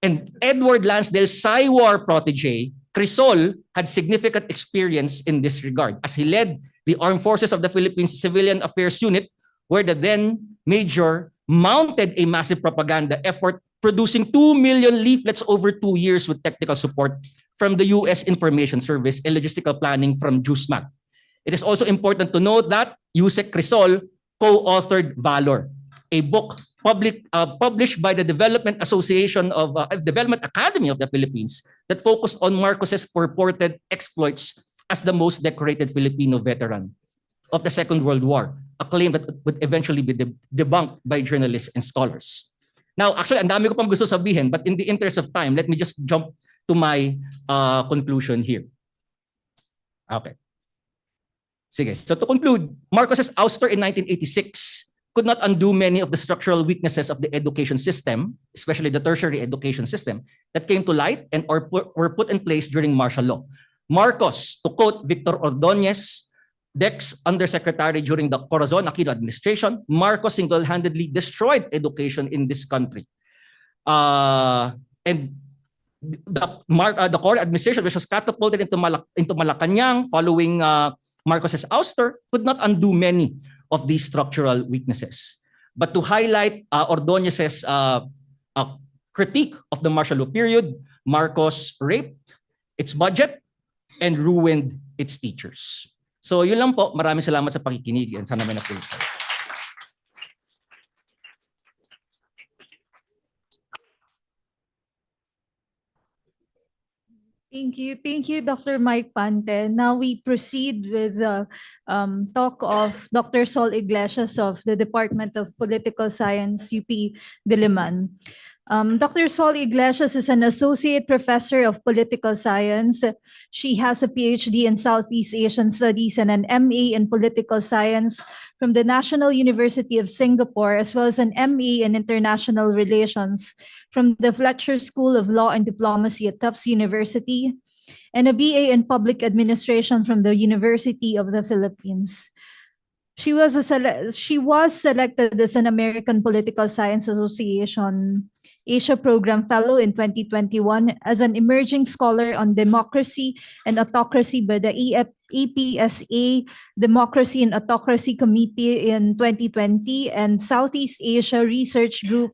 and Edward Lansdale's Psy-War protege, Crisol had significant experience in this regard as he led the Armed Forces of the Philippines Civilian Affairs Unit, where the then Major mounted a massive propaganda effort, producing 2 million leaflets over 2 years with technical support from the US Information Service and logistical planning from JUSMAG. It is also important to note that Yusek Crisol co-authored Valor, a book published by the Development Association of Development Academy of the Philippines that focused on Marcos's purported exploits as the most decorated Filipino veteran of the Second World War, a claim that would eventually be debunked by journalists and scholars. Now, actually, ang dami ko pang gusto sabihin, but in the interest of time, let me just jump to my conclusion here. Okay. Sige. So to conclude, Marcos's ouster in 1986 could not undo many of the structural weaknesses of the education system, especially the tertiary education system, that came to light and were put in place during martial law. Marcos, to quote Victor Ordonez, DEC's undersecretary during the Corazon Aquino administration, Marcos single-handedly destroyed education in this country. And the core administration, which was catapulted into Malacanang following Marcos's ouster, could not undo many of these structural weaknesses. But to highlight Ordonez's critique of the martial law period, Marcos raped its budget and ruined its teachers. So yun lang po, maraming salamat sa pakikinig and sana may napulot. Thank you, Dr. Mike Pante. Now we proceed with talk of Dr. Sol Iglesias of the Department of Political Science, UP Diliman. Dr. Sol Iglesias is an associate professor of political science. She has a PhD in Southeast Asian Studies and an MA in political science from the National University of Singapore, as well as an MA in international relations from the Fletcher School of Law and Diplomacy at Tufts University, and a BA in public administration from the University of the Philippines. She was selected as an American Political Science Association Asia Program Fellow in 2021 as an emerging scholar on democracy and autocracy by the APSA Democracy and Autocracy Committee in 2020 and Southeast Asia Research Group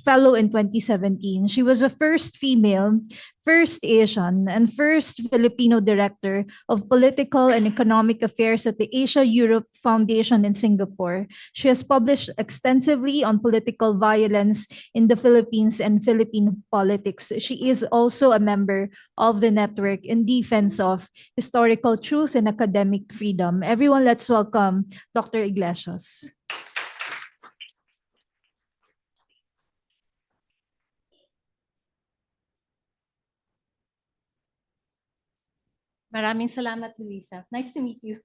Fellow in 2017. She was the first female, first Asian, and first Filipino director of political and economic affairs at the Asia-Europe Foundation in Singapore. She has published extensively on political violence in the Philippines and Philippine politics. She is also a member of the Network in Defense of Historical Truth and Academic Freedom. Everyone, let's welcome Dr. Iglesias. Maraming salamat, Luisa. Nice to meet you.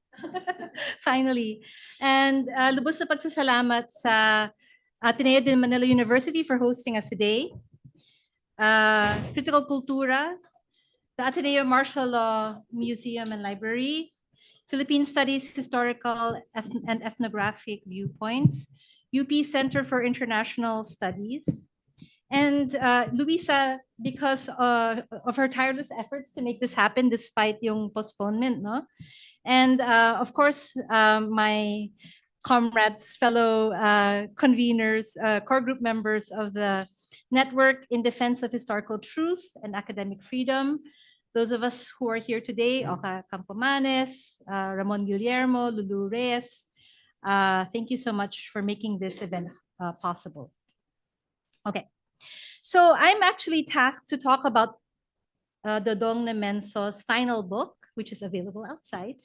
Finally. And lubos na pagsasalamat sa Ateneo de Manila University for hosting us today. Critical Cultura, the Ateneo Martial Law Museum and Library, Philippine Studies Historical and Ethnographic Viewpoints, UP Center for International Studies, and Luisa, because of her tireless efforts to make this happen despite yung postponement, no? And of course, my comrades, fellow conveners, core group members of the Network in Defense of Historical Truth and Academic Freedom, those of us who are here today, Oka Campomanes, Ramon Guillermo, Lulu Reyes, thank you so much for making this event possible. Okay. So I'm actually tasked to talk about Dodong Nemenzo's final book, which is available outside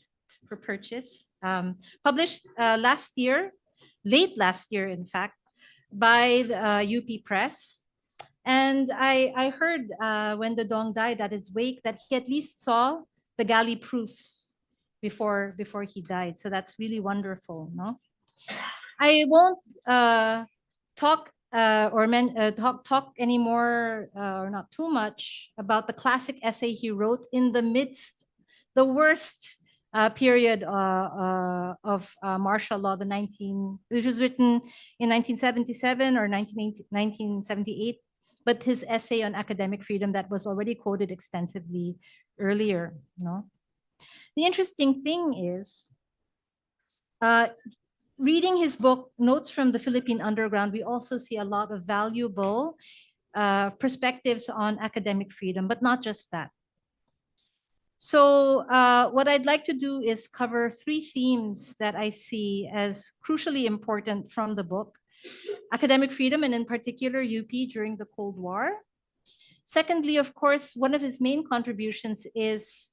for purchase, published last year, late last year, in fact, by the UP Press. And I heard when Dodong died at his wake that he at least saw the galley proofs before he died. So that's really wonderful, no? I won't talk anymore, or not too much, about the classic essay he wrote in the midst, the worst period of martial law, which was written in 1977 or 1978, but his essay on academic freedom that was already quoted extensively earlier. No, the interesting thing is, reading his book, Notes from the Philippine Underground, we also see a lot of valuable perspectives on academic freedom, but not just that. So what I'd like to do is cover three themes that I see as crucially important from the book: academic freedom, and in particular UP during the Cold War. Secondly, of course, one of his main contributions is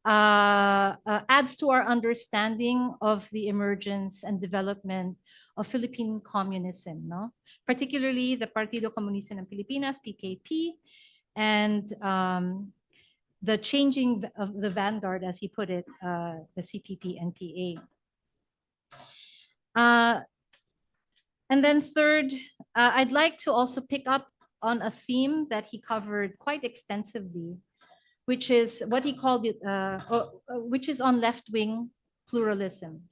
adds to our understanding of the emergence and development of Philippine communism, no? Particularly the Partido Comunista ng Pilipinas, PKP, and the changing of the vanguard, as he put it, the CPP-NPA. And then third, I'd like to also pick up on a theme that he covered quite extensively, which is what he called it, which is on left-wing pluralism.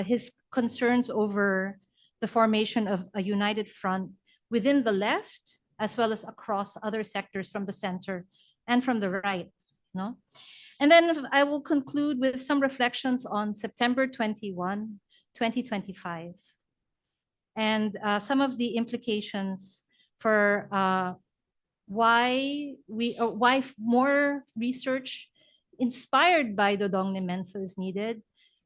His concerns over the formation of a united front within the left, as well as across other sectors from the center and from the right, no? And then I will conclude with some reflections on September 21, 2025, and some of the implications for why more research inspired by Dodong Nemenzo is needed,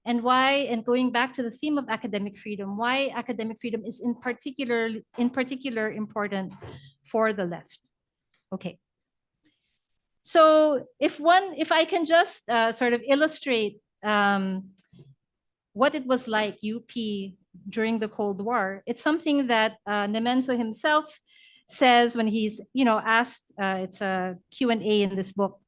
and why, and going back to the theme of academic freedom, why academic freedom is in particular important for the left. Okay. So if I can just sort of illustrate what it was like UP during the Cold War, it's something that Nemenzo himself says when he's asked, it's a Q&A in this book,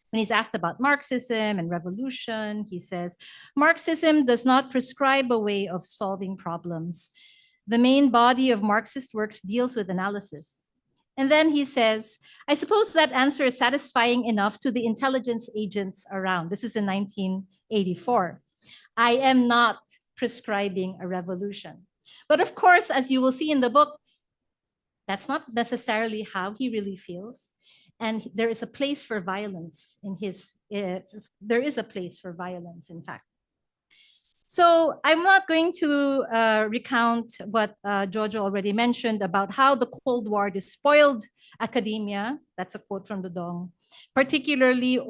when he's asked about Marxism and revolution, he says, Marxism does not prescribe a way of solving problems. The main body of Marxist works deals with analysis. And then he says, I suppose that answer is satisfying enough to the intelligence agents around. This is in 1984. I am not prescribing a revolution. But of course, as you will see in the book, that's not necessarily how he really feels. And there is a place for violence in his, there is a place for violence, in fact. So I'm not going to recount what Jojo already mentioned about how the Cold War despoiled academia. That's a quote from Dodong, particularly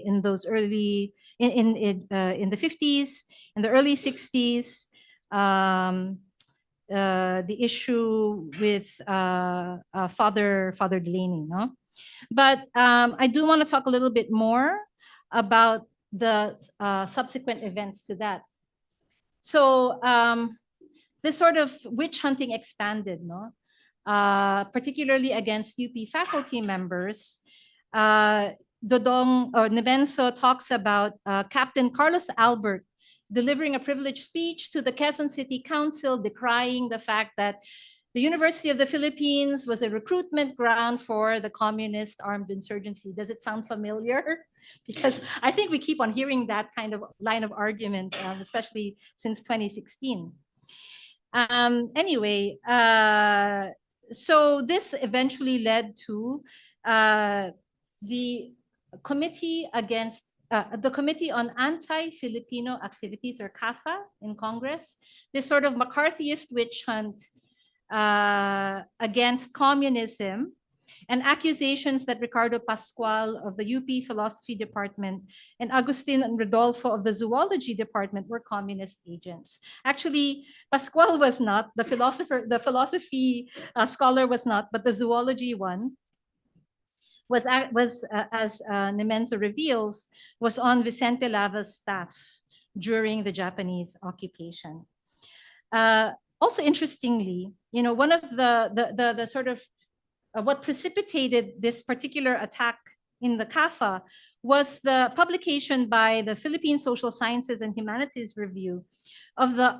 in those early, in the 50s, in the early 60s, the issue with Father Delaney, no? But I do want to talk a little bit more about the subsequent events to that. So this sort of witch hunting expanded, no? Particularly against UP faculty members. Dodong or Nemenzo talks about Captain Carlos Albert delivering a privileged speech to the Quezon City Council, decrying the fact that the University of the Philippines was a recruitment ground for the communist armed insurgency. Does it sound familiar? Because I think we keep on hearing that kind of line of argument, especially since 2016. Anyway, so this eventually led to the Committee against the Committee on Anti-Filipino Activities, or CAFA, in Congress. This sort of McCarthyist witch hunt against communism, and accusations that Ricardo Pascual of the UP Philosophy Department and Agustin and Rodolfo of the Zoology Department were communist agents. Actually, Pascual was not, the philosophy scholar was not, but the zoology one was as Nemenzo reveals, was on Vicente Lava's staff during the Japanese occupation. Also interestingly, one of the sort of what precipitated this particular attack in the CAFA was the publication by the Philippine Social Sciences and Humanities Review of the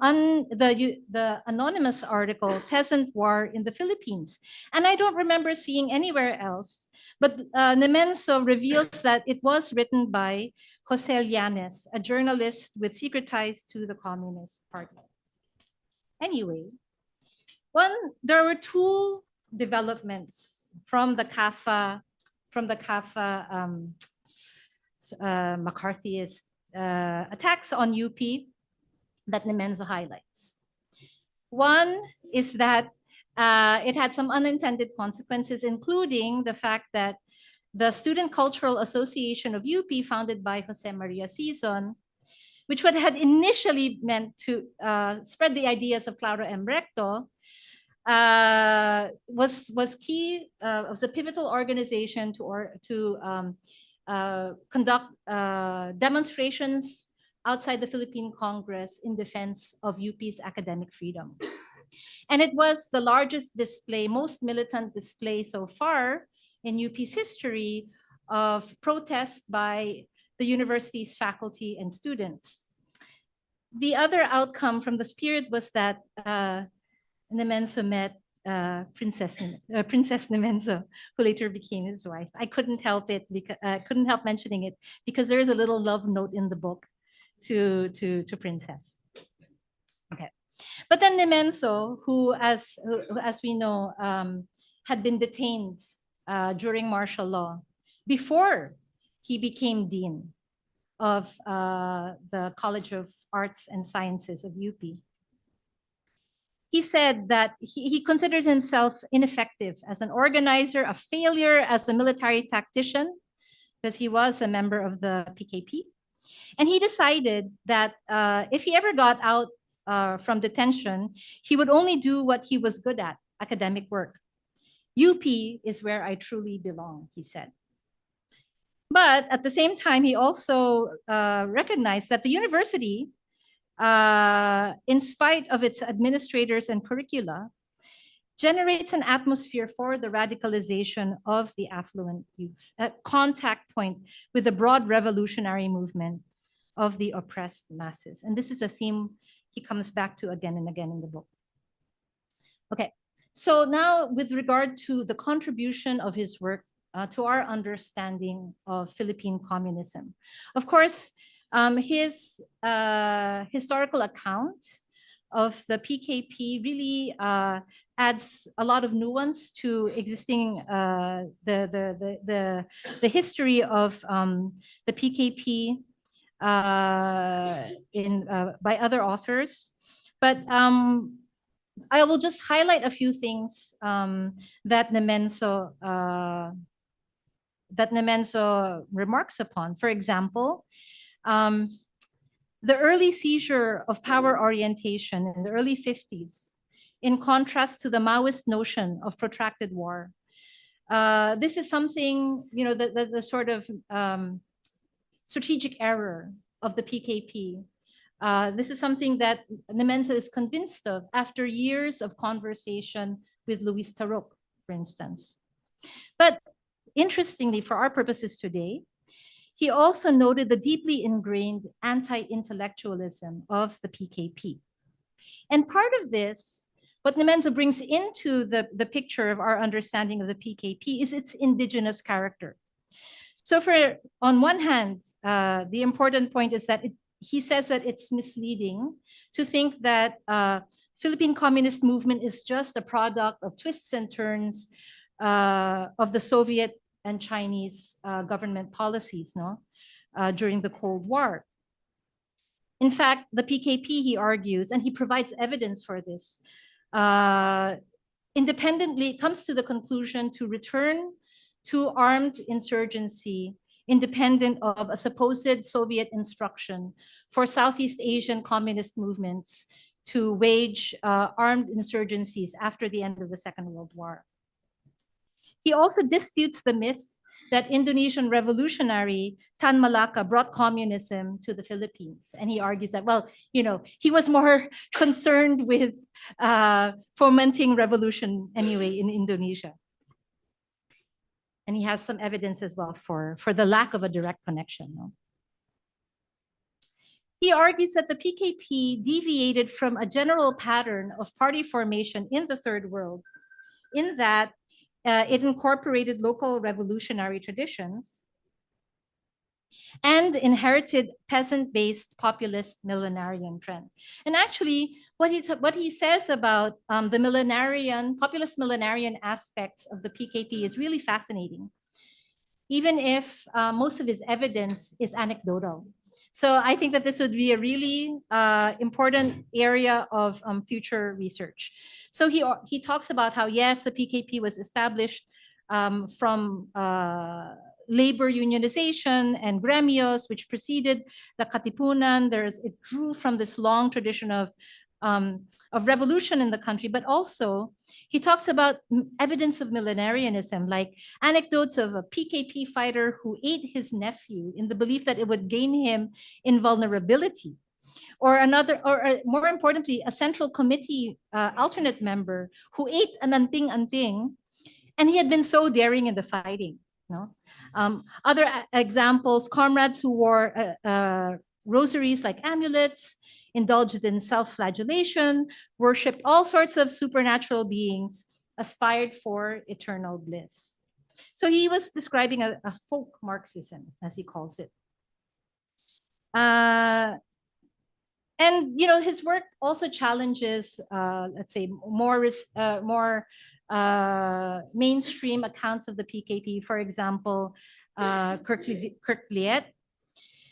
anonymous article, Peasant War in the Philippines. And I don't remember seeing anywhere else, but Nemenzo reveals that it was written by Jose Llanes, a journalist with secret ties to the Communist Party. Anyway, there were two developments from the CAFA McCarthyist attacks on UP that Nemenzo highlights. One is that it had some unintended consequences, including the fact that the Student Cultural Association of UP, founded by Jose Maria Sison, which had initially meant to spread the ideas of Claudio M. Recto, was key, was a pivotal organization to conduct demonstrations outside the Philippine Congress in defense of UP's academic freedom. And it was the largest display, most militant display so far in UP's history of protest by the university's faculty and students. The other outcome from the spirit was that Nemenzo met Princess Nemenzo, who later became his wife. I couldn't help it because couldn't help mentioning it because there is a little love note in the book to Princess. Okay, but then Nemenzo, who as we know had been detained during martial law before he became dean of the College of Arts and Sciences of UP. He said that he considered himself ineffective as an organizer, a failure as a military tactician, because he was a member of the PKP. And he decided that if he ever got out from detention, he would only do what he was good at, academic work. UP is where I truly belong, he said. But at the same time, he also recognized that the university, in spite of its administrators and curricula, generates an atmosphere for the radicalization of the affluent youth, a contact point with the broad revolutionary movement of the oppressed masses. And this is a theme he comes back to again and again in the book. Okay, so now with regard to the contribution of his work to our understanding of Philippine communism. Of course, his historical account of the PKP really adds a lot of nuance to existing the history of the PKP by other authors. But I will just highlight a few things that Nemenzo remarks upon. For example, the early seizure of power orientation in the early 50s, in contrast to the Maoist notion of protracted war. This is something, you know, the sort of strategic error of the PKP. This is something that Nemenzo is convinced of after years of conversation with Luis Tarok, for instance. But interestingly, for our purposes today, he also noted the deeply ingrained anti-intellectualism of the PKP. And part of this, what Nemenzo brings into the picture of our understanding of the PKP is its indigenous character. So on one hand, the important point is that he says that it's misleading to think that Philippine communist movement is just a product of twists and turns of the Soviet and Chinese government policies, during the Cold War. In fact, the PKP, he argues, and he provides evidence for this, independently comes to the conclusion to return to armed insurgency independent of a supposed Soviet instruction for Southeast Asian communist movements to wage armed insurgencies after the end of the Second World War. He also disputes the myth that Indonesian revolutionary Tan Malaka brought communism to the Philippines. And he argues that, well, you know, he was more concerned with fomenting revolution anyway in Indonesia. And he has some evidence as well for the lack of a direct connection. He argues that the PKP deviated from a general pattern of party formation in the Third World, in that it incorporated local revolutionary traditions and inherited peasant-based populist millenarian trend. And actually, what he says about the populist millenarian aspects of the PKP is really fascinating, even if most of his evidence is anecdotal. So I think that this would be a really important area of future research. So he talks about how, yes, the PKP was established from labor unionization and gremios, which preceded the Katipunan. It drew from this long tradition of revolution in the country, but also he talks about evidence of millenarianism, like anecdotes of a PKP fighter who ate his nephew in the belief that it would gain him invulnerability. Or another, or more importantly, a central committee alternate member who ate an anting-anting, and he had been so daring in the fighting. No, other examples: comrades who wore rosaries like amulets, indulged in self-flagellation, worshipped all sorts of supernatural beings, aspired for eternal bliss. So he was describing a folk Marxism, as he calls it. And his work also challenges, let's say, more mainstream accounts of the PKP. For example, Kirk Liet,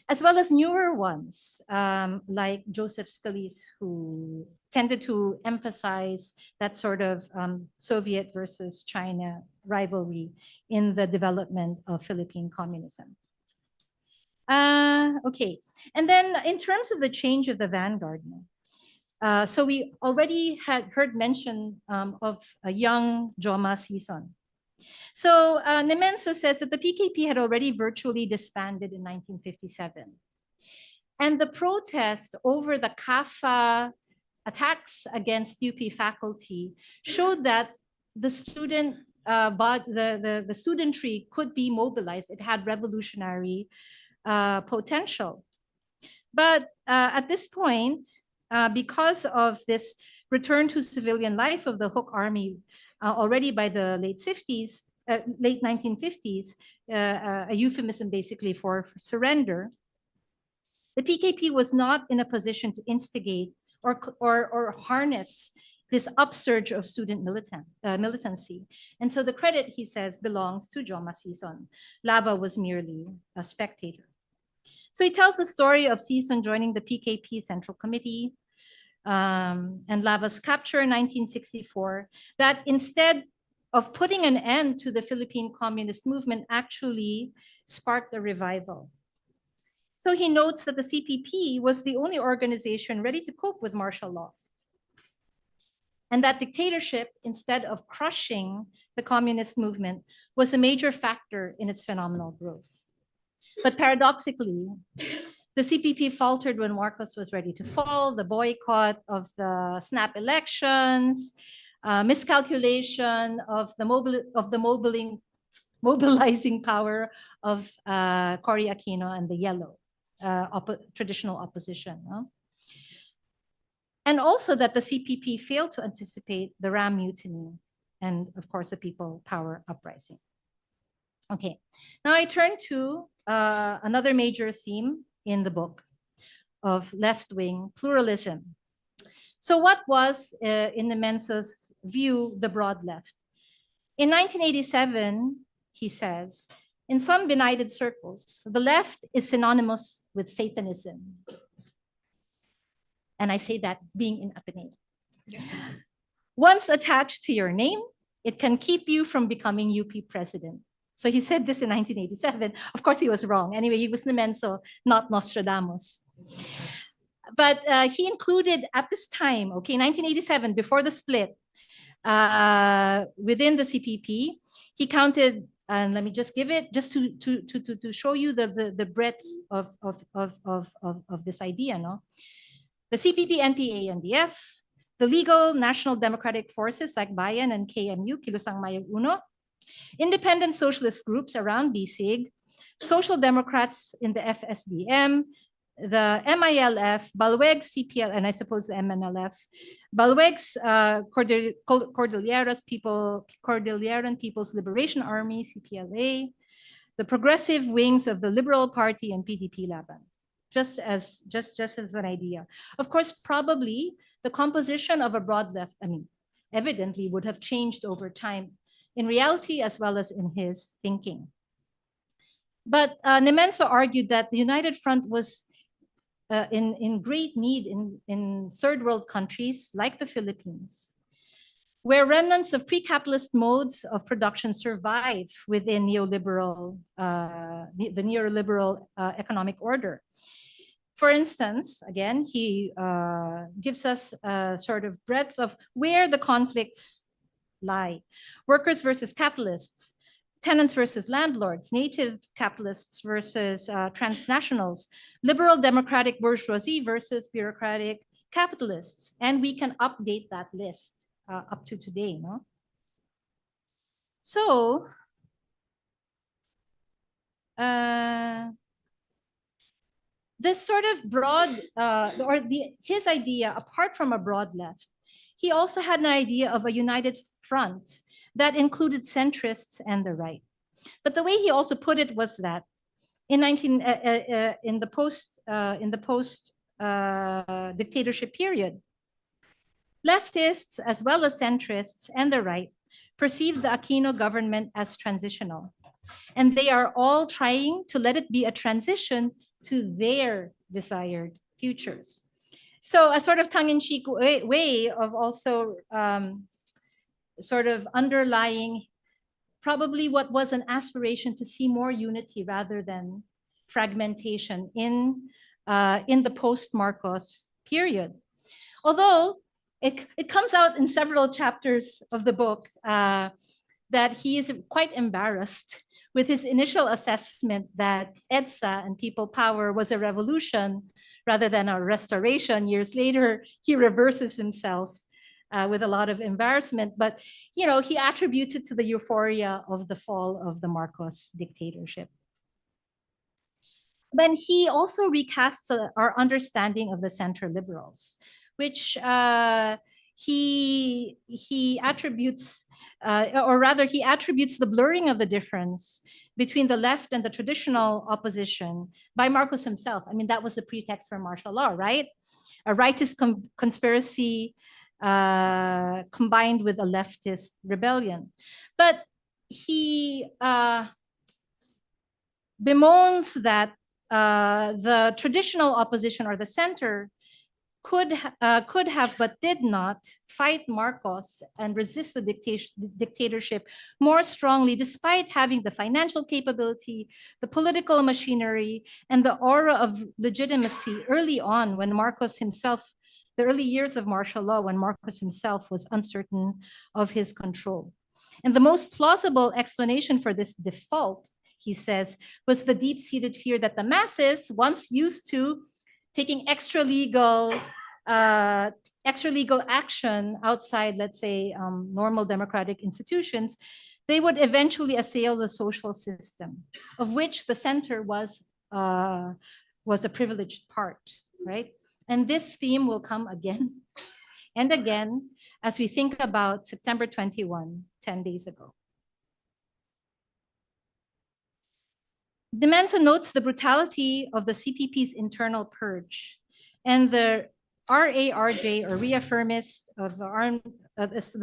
as well as newer ones like Joseph Scalise, who tended to emphasize that sort of Soviet versus China rivalry in the development of Philippine communism. Okay, and then in terms of the change of the vanguard, so we already had heard mention of a young Joma Sison. So Nemenzo says that the PKP had already virtually disbanded in 1957. And the protest over the CAFA attacks against UP faculty showed that the the studentry could be mobilized. It had revolutionary potential. But at this point, because of this return to civilian life of the Huk Army already by the late 1950s, a euphemism basically for surrender, the PKP was not in a position to instigate or harness this upsurge of student militancy. And so the credit, he says, belongs to Joma Sison. Lava was merely a spectator. So he tells the story of Sison joining the PKP Central Committee and Lava's capture in 1964, that instead of putting an end to the Philippine communist movement, actually sparked a revival. So he notes that the CPP was the only organization ready to cope with martial law, and that dictatorship, instead of crushing the communist movement, was a major factor in its phenomenal growth. But paradoxically, the CPP faltered when Marcos was ready to fall. The boycott of the snap elections, miscalculation of the mobilizing power of Cory Aquino and the Yellow traditional opposition. No? And also that the CPP failed to anticipate the Ram mutiny and, of course, the People Power uprising. Okay, now I turn to another major theme in the book of left-wing pluralism. So what was, in Nemenzo's view, the broad left? In 1987, he says, in some benighted circles, the left is synonymous with Satanism. And I say that being in Ateneo. Once attached to your name, it can keep you from becoming UP president. So he said this in 1987. Of course, he was wrong. Anyway, he was Nemenzo, not Nostradamus. But he included at this time, okay, 1987, before the split, within the CPP, he counted, and let me just give it, just to show you the breadth of this idea, no? The CPP, NPA, NDF, the legal National Democratic Forces like Bayan and KMU, Kilusang Mayag Uno, independent socialist groups around BSIG, social democrats in the FSDM, the MILF, Balweg, CPL, and I suppose the MNLF, Balweg's Cordilleran People's Liberation Army, CPLA, the progressive wings of the Liberal Party and PDP Laban. Just as an idea. Of course, probably the composition of a broad left, evidently would have changed over time in reality as well as in his thinking. But Nemenzo argued that the United Front was in great need in third world countries like the Philippines, where remnants of pre-capitalist modes of production survive within the neoliberal economic order. For instance, again, he gives us a sort of breadth of where the conflicts lie. Workers versus capitalists, tenants versus landlords, native capitalists versus transnationals, liberal democratic bourgeoisie versus bureaucratic capitalists. And we can update that list up to today, no? So, this sort of broad, his idea, apart from a broad left, he also had an idea of a united front that included centrists and the right. But the way he also put it was that in the post dictatorship period, leftists as well as centrists and the right perceived the Aquino government as transitional, and they are all trying to let it be a transition to their desired futures. So a sort of tongue-in-cheek way of also sort of underlying probably what was an aspiration to see more unity rather than fragmentation in the post-Marcos period. Although it comes out in several chapters of the book that he is quite embarrassed with his initial assessment that EDSA and people power was a revolution rather than a restoration. Years later, he reverses himself with a lot of embarrassment, but he attributes it to the euphoria of the fall of the Marcos dictatorship. Then he also recasts our understanding of the center liberals, which he attributes, or rather he attributes the blurring of the difference between the left and the traditional opposition by Marcos himself. I mean, that was the pretext for martial law, right? A rightist conspiracy combined with a leftist rebellion. But he bemoans that the traditional opposition or the center could have but did not fight Marcos and resist the dictatorship more strongly, despite having the financial capability, the political machinery, and the aura of legitimacy early on when Marcos himself, the early years of martial law, when Marcos himself was uncertain of his control. And the most plausible explanation for this default, he says, was the deep-seated fear that the masses, once used to taking extra legal action outside, let's say, normal democratic institutions, they would eventually assail the social system, of which the center was a privileged part, right? And this theme will come again and again as we think about September 21, 10 days ago. Nemenzo notes the brutality of the CPP's internal purge and the RA-RJ, or reaffirmist of the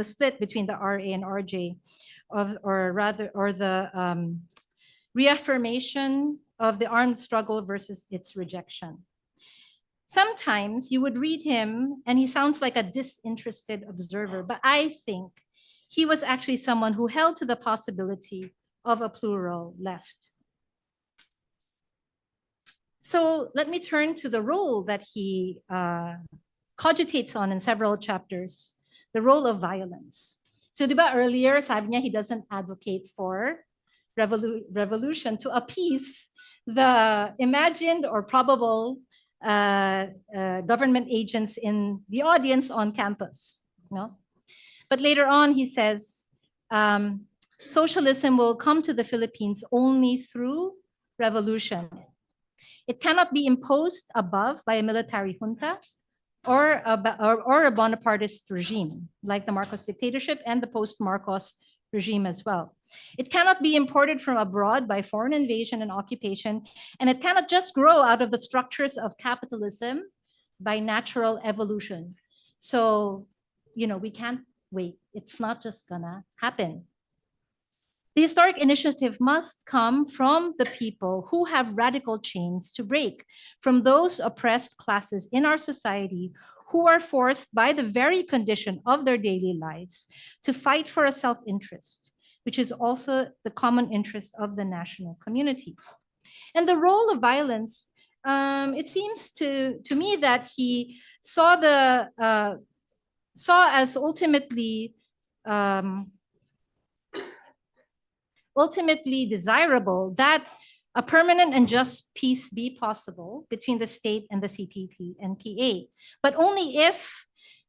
split between the RA and RJ, the reaffirmation of the armed struggle versus its rejection. Sometimes you would read him and he sounds like a disinterested observer, but I think he was actually someone who held to the possibility of a plural left. So let me turn to the role that he cogitates on in several chapters, the role of violence. So diba earlier, sabi niya, he doesn't advocate for revolution to appease the imagined or probable government agents in the audience on campus. No? But later on, he says, socialism will come to the Philippines only through revolution. It cannot be imposed above by a military junta or a Bonapartist regime, like the Marcos dictatorship and the post-Marcos regime as well. It cannot be imported from abroad by foreign invasion and occupation, and it cannot just grow out of the structures of capitalism by natural evolution. So, we can't wait. It's not just gonna happen. The historic initiative must come from the people who have radical chains to break, from those oppressed classes in our society who are forced by the very condition of their daily lives to fight for a self-interest, which is also the common interest of the national community. And the role of violence, it seems to me that he saw as ultimately desirable that a permanent and just peace be possible between the state and the CPP and PA, but only if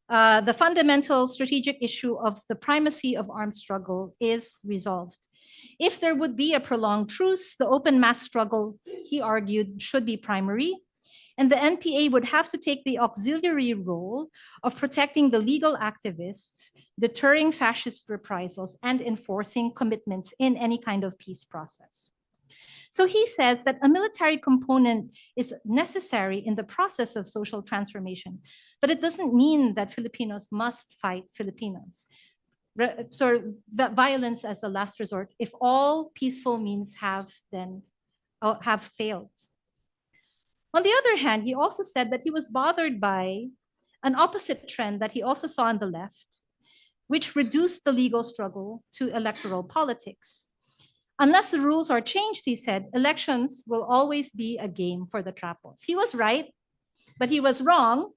the fundamental strategic issue of the primacy of armed struggle is resolved. If there would be a prolonged truce, the open mass struggle, he argued, should be primary, and the NPA would have to take the auxiliary role of protecting the legal activists, deterring fascist reprisals, and enforcing commitments in any kind of peace process. So he says that a military component is necessary in the process of social transformation, but it doesn't mean that Filipinos must fight Filipinos. So that violence as the last resort, if all peaceful means have failed. On the other hand, he also said that he was bothered by an opposite trend that he also saw on the left, which reduced the legal struggle to electoral politics. Unless the rules are changed, he said, elections will always be a game for the trapos. He was right, but he was wrong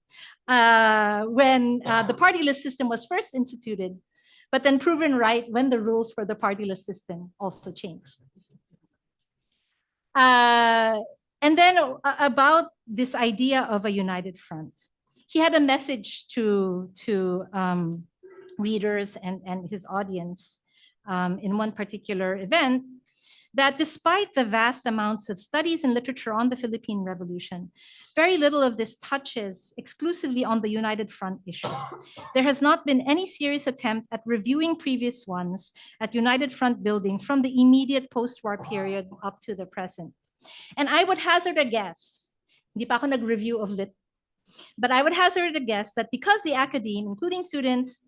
when the party list system was first instituted, but then proven right when the rules for the party list system also changed. And then about this idea of a united front, he had a message to readers and his audience in one particular event, that despite the vast amounts of studies and literature on the Philippine Revolution, very little of this touches exclusively on the united front issue. There has not been any serious attempt at reviewing previous ones at united front building from the immediate post-war period up to the present. And I would hazard a guess, hindi pa ako nag-review of lit, but I would hazard a guess that because the academe, including students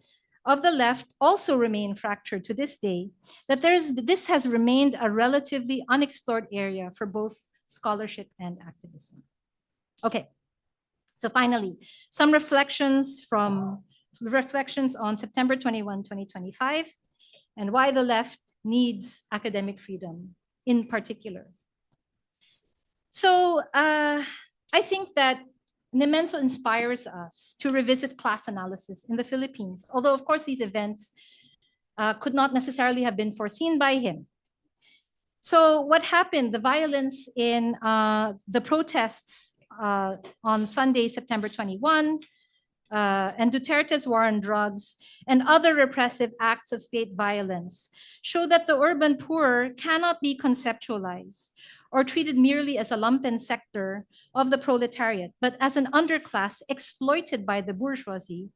of the left, also remain fractured to this day, that this has remained a relatively unexplored area for both scholarship and activism. Okay, so finally, some reflections on September 21, 2025, and why the left needs academic freedom in particular. So I think that Nemenzo inspires us to revisit class analysis in the Philippines, although of course these events could not necessarily have been foreseen by him. So what happened, the violence in the protests on Sunday, September 21, and Duterte's war on drugs and other repressive acts of state violence show that the urban poor cannot be conceptualized or treated merely as a lumpen sector of the proletariat, but as an underclass exploited by the bourgeoisie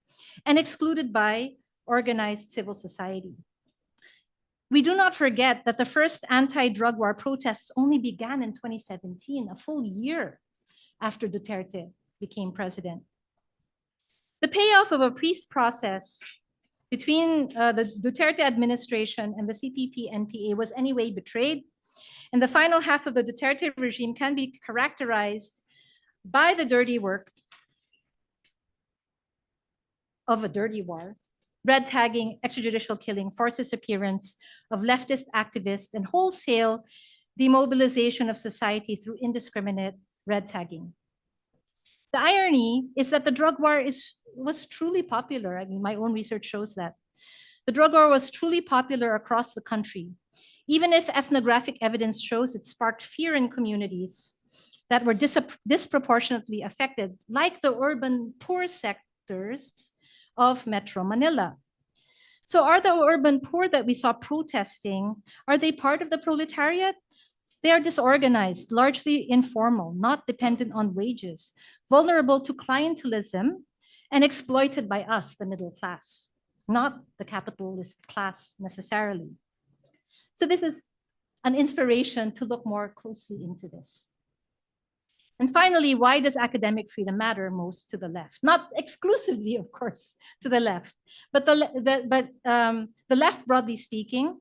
and excluded by organized civil society. We do not forget that the first anti-drug war protests only began in 2017, a full year after Duterte became president. The payoff of a peace process between the Duterte administration and the CPP-NPA was anyway betrayed, and the final half of the Duterte regime can be characterized by the dirty work of a dirty war, red tagging, extrajudicial killing, forced disappearance of leftist activists, and wholesale demobilization of society through indiscriminate red tagging. The irony is that the drug war was truly popular. I mean, my own research shows that. The drug war was truly popular across the country, even if ethnographic evidence shows it sparked fear in communities that were disproportionately affected, like the urban poor sectors of Metro Manila. So are the urban poor that we saw protesting, are they part of the proletariat? They are disorganized, largely informal, not dependent on wages, vulnerable to clientelism, and exploited by us, the middle class, not the capitalist class necessarily. So this is an inspiration to look more closely into this. And finally, why does academic freedom matter most to the left? Not exclusively, of course, to the left, but the left, broadly speaking,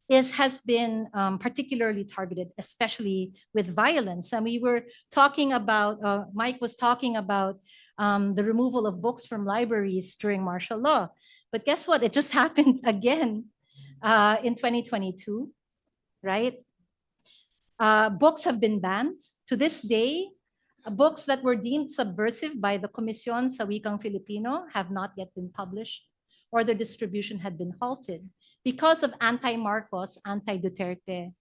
has been particularly targeted, especially with violence. And we were talking about, Mike was talking about the removal of books from libraries during martial law. But guess what? It just happened again in 2022, right? Books have been banned. To this day, books that were deemed subversive by the Comisión sa Wikang Filipino have not yet been published, or their distribution had been halted because of anti-Marcos, anti-Duterte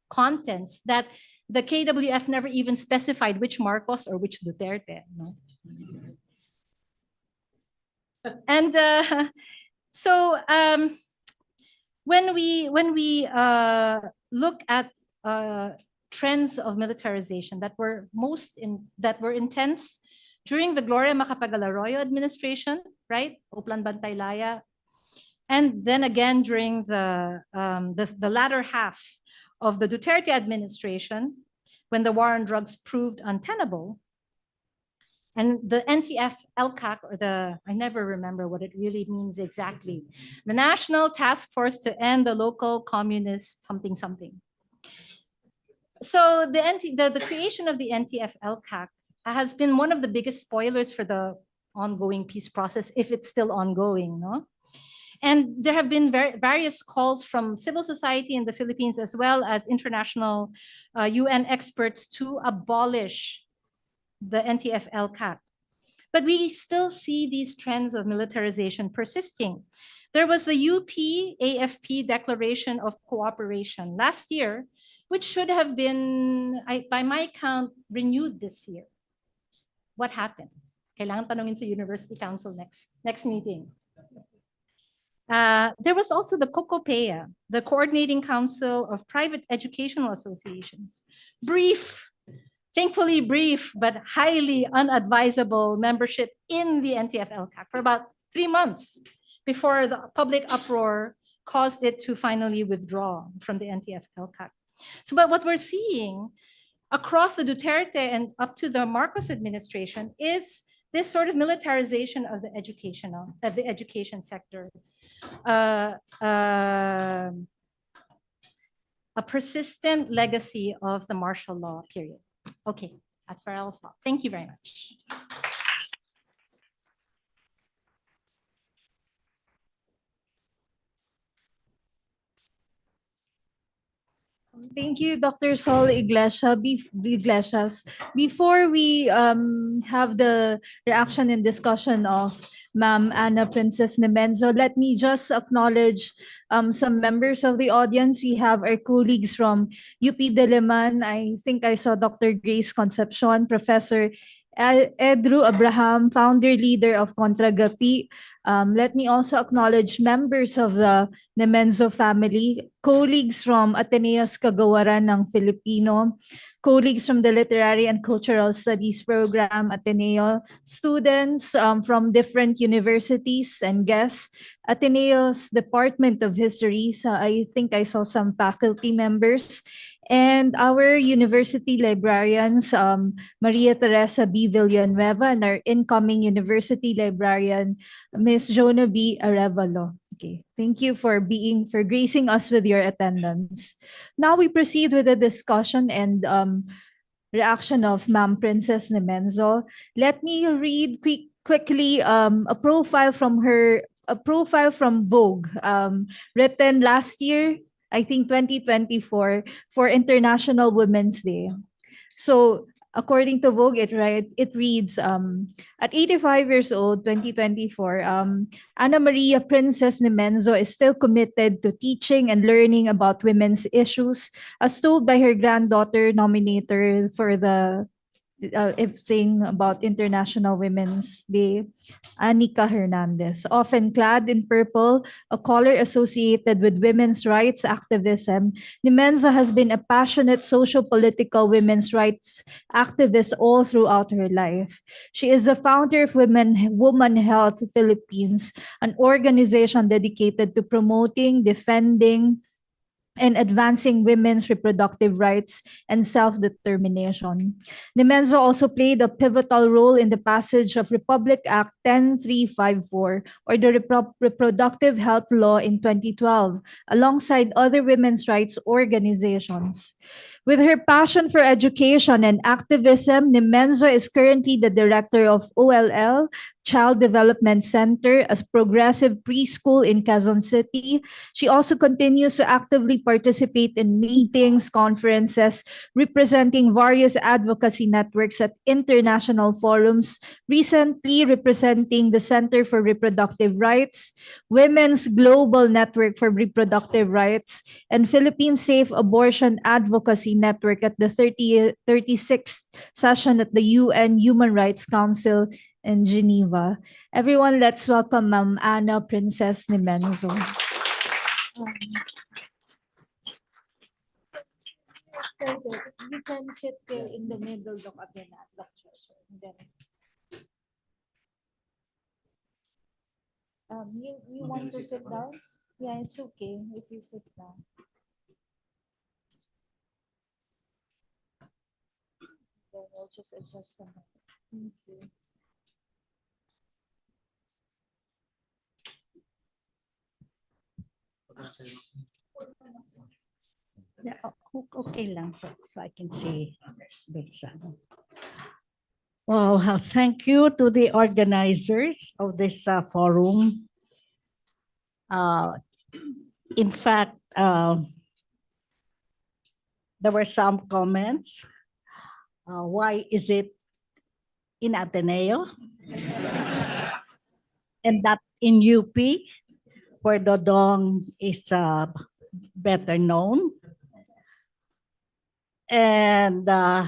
contents that the KWF never even specified which Marcos or which Duterte. No? And so when we look at trends of militarization that were intense during the Gloria Macapagal-Arroyo administration, right? Oplan Bantaylaya, and then again during the latter half of the Duterte administration, when the war on drugs proved untenable, and the NTF-LCAC, or I never remember what it really means exactly, the National Task Force to End the Local Communist something something. So the creation of the NTF-LCAC has been one of the biggest spoilers for the ongoing peace process, if it's still ongoing, no? And there have been various calls from civil society in the Philippines, as well as international UN experts, to abolish the NTF-LCAC. But we still see these trends of militarization persisting. There was the UP-AFP Declaration of Cooperation last year, which should have been, by my count, renewed this year. What happened? Kailangan tanungin sa University Council next meeting. There was also the COCOPEA, the Coordinating Council of Private Educational Associations. Brief, thankfully brief, but highly unadvisable membership in the NTF-LCAC for about 3 months before the public uproar caused it to finally withdraw from the NTF-LCAC. So, but what we're seeing across the Duterte and up to the Marcos administration is this sort of militarization of the education sector. A persistent legacy of the martial law period. Okay, that's where I'll stop. Thank you very much. Thank you, Dr. Sol Iglesias. Before we have the reaction and discussion of Ma'am Ana Princess Nemenzo, let me just acknowledge some members of the audience. We have our colleagues from UP Diliman. I think I saw Dr. Grace Concepcion, Professor Edru Abraham, founder leader of Contra Gapi. Let me also acknowledge members of the Nemenzo family, colleagues from Ateneo's Kagawaran ng Filipino, colleagues from the Literary and Cultural Studies Program, Ateneo, students from different universities and guests, Ateneo's Department of History. So I think I saw some faculty members, and our university librarians, Maria Teresa B. Villanueva, and our incoming university librarian, Ms. Jonah B. Arevalo. Okay, thank you for gracing us with your attendance. Now we proceed with the discussion and reaction of Ma'am Princess Nemenzo. Let me read quickly a profile from Vogue, written last year, I think 2024, for International Women's Day. So according to Vogue, it reads, at 85 years old, 2024, Ana Maria Princess Nemenzo is still committed to teaching and learning about women's issues, as told by her granddaughter nominator for the thing about International Women's Day, Anika Hernandez. Often clad in purple, a color associated with women's rights activism, Nemenzo has been a passionate social-political women's rights activist all throughout her life. She is the founder of Woman Health Philippines, an organization dedicated to promoting, defending, and advancing women's reproductive rights and self-determination. Nemenzo also played a pivotal role in the passage of Republic Act 10354, or the Reproductive Health Law in 2012, alongside other women's rights organizations. With her passion for education and activism, Nemenzo is currently the director of OLL, Child Development Center, a progressive preschool in Quezon City. She also continues to actively participate in meetings, conferences, representing various advocacy networks at international forums, recently representing the Center for Reproductive Rights, Women's Global Network for Reproductive Rights, and Philippine Safe Abortion Advocacy Network at the 36th session at the UN Human Rights Council in Geneva. Everyone, let's welcome Ma'am Ana Princess Nemenzo. You can sit there in the middle of the lecture. You want to sit down? Yeah, it's okay if you sit down. Then we'll just adjust them. Thank you. Yeah, okay lang, so I can see Betsa. Wow, thank you to the organizers of this forum. In fact, there were some comments. Why is it in Ateneo and not in UP, where Dodong is better known? And but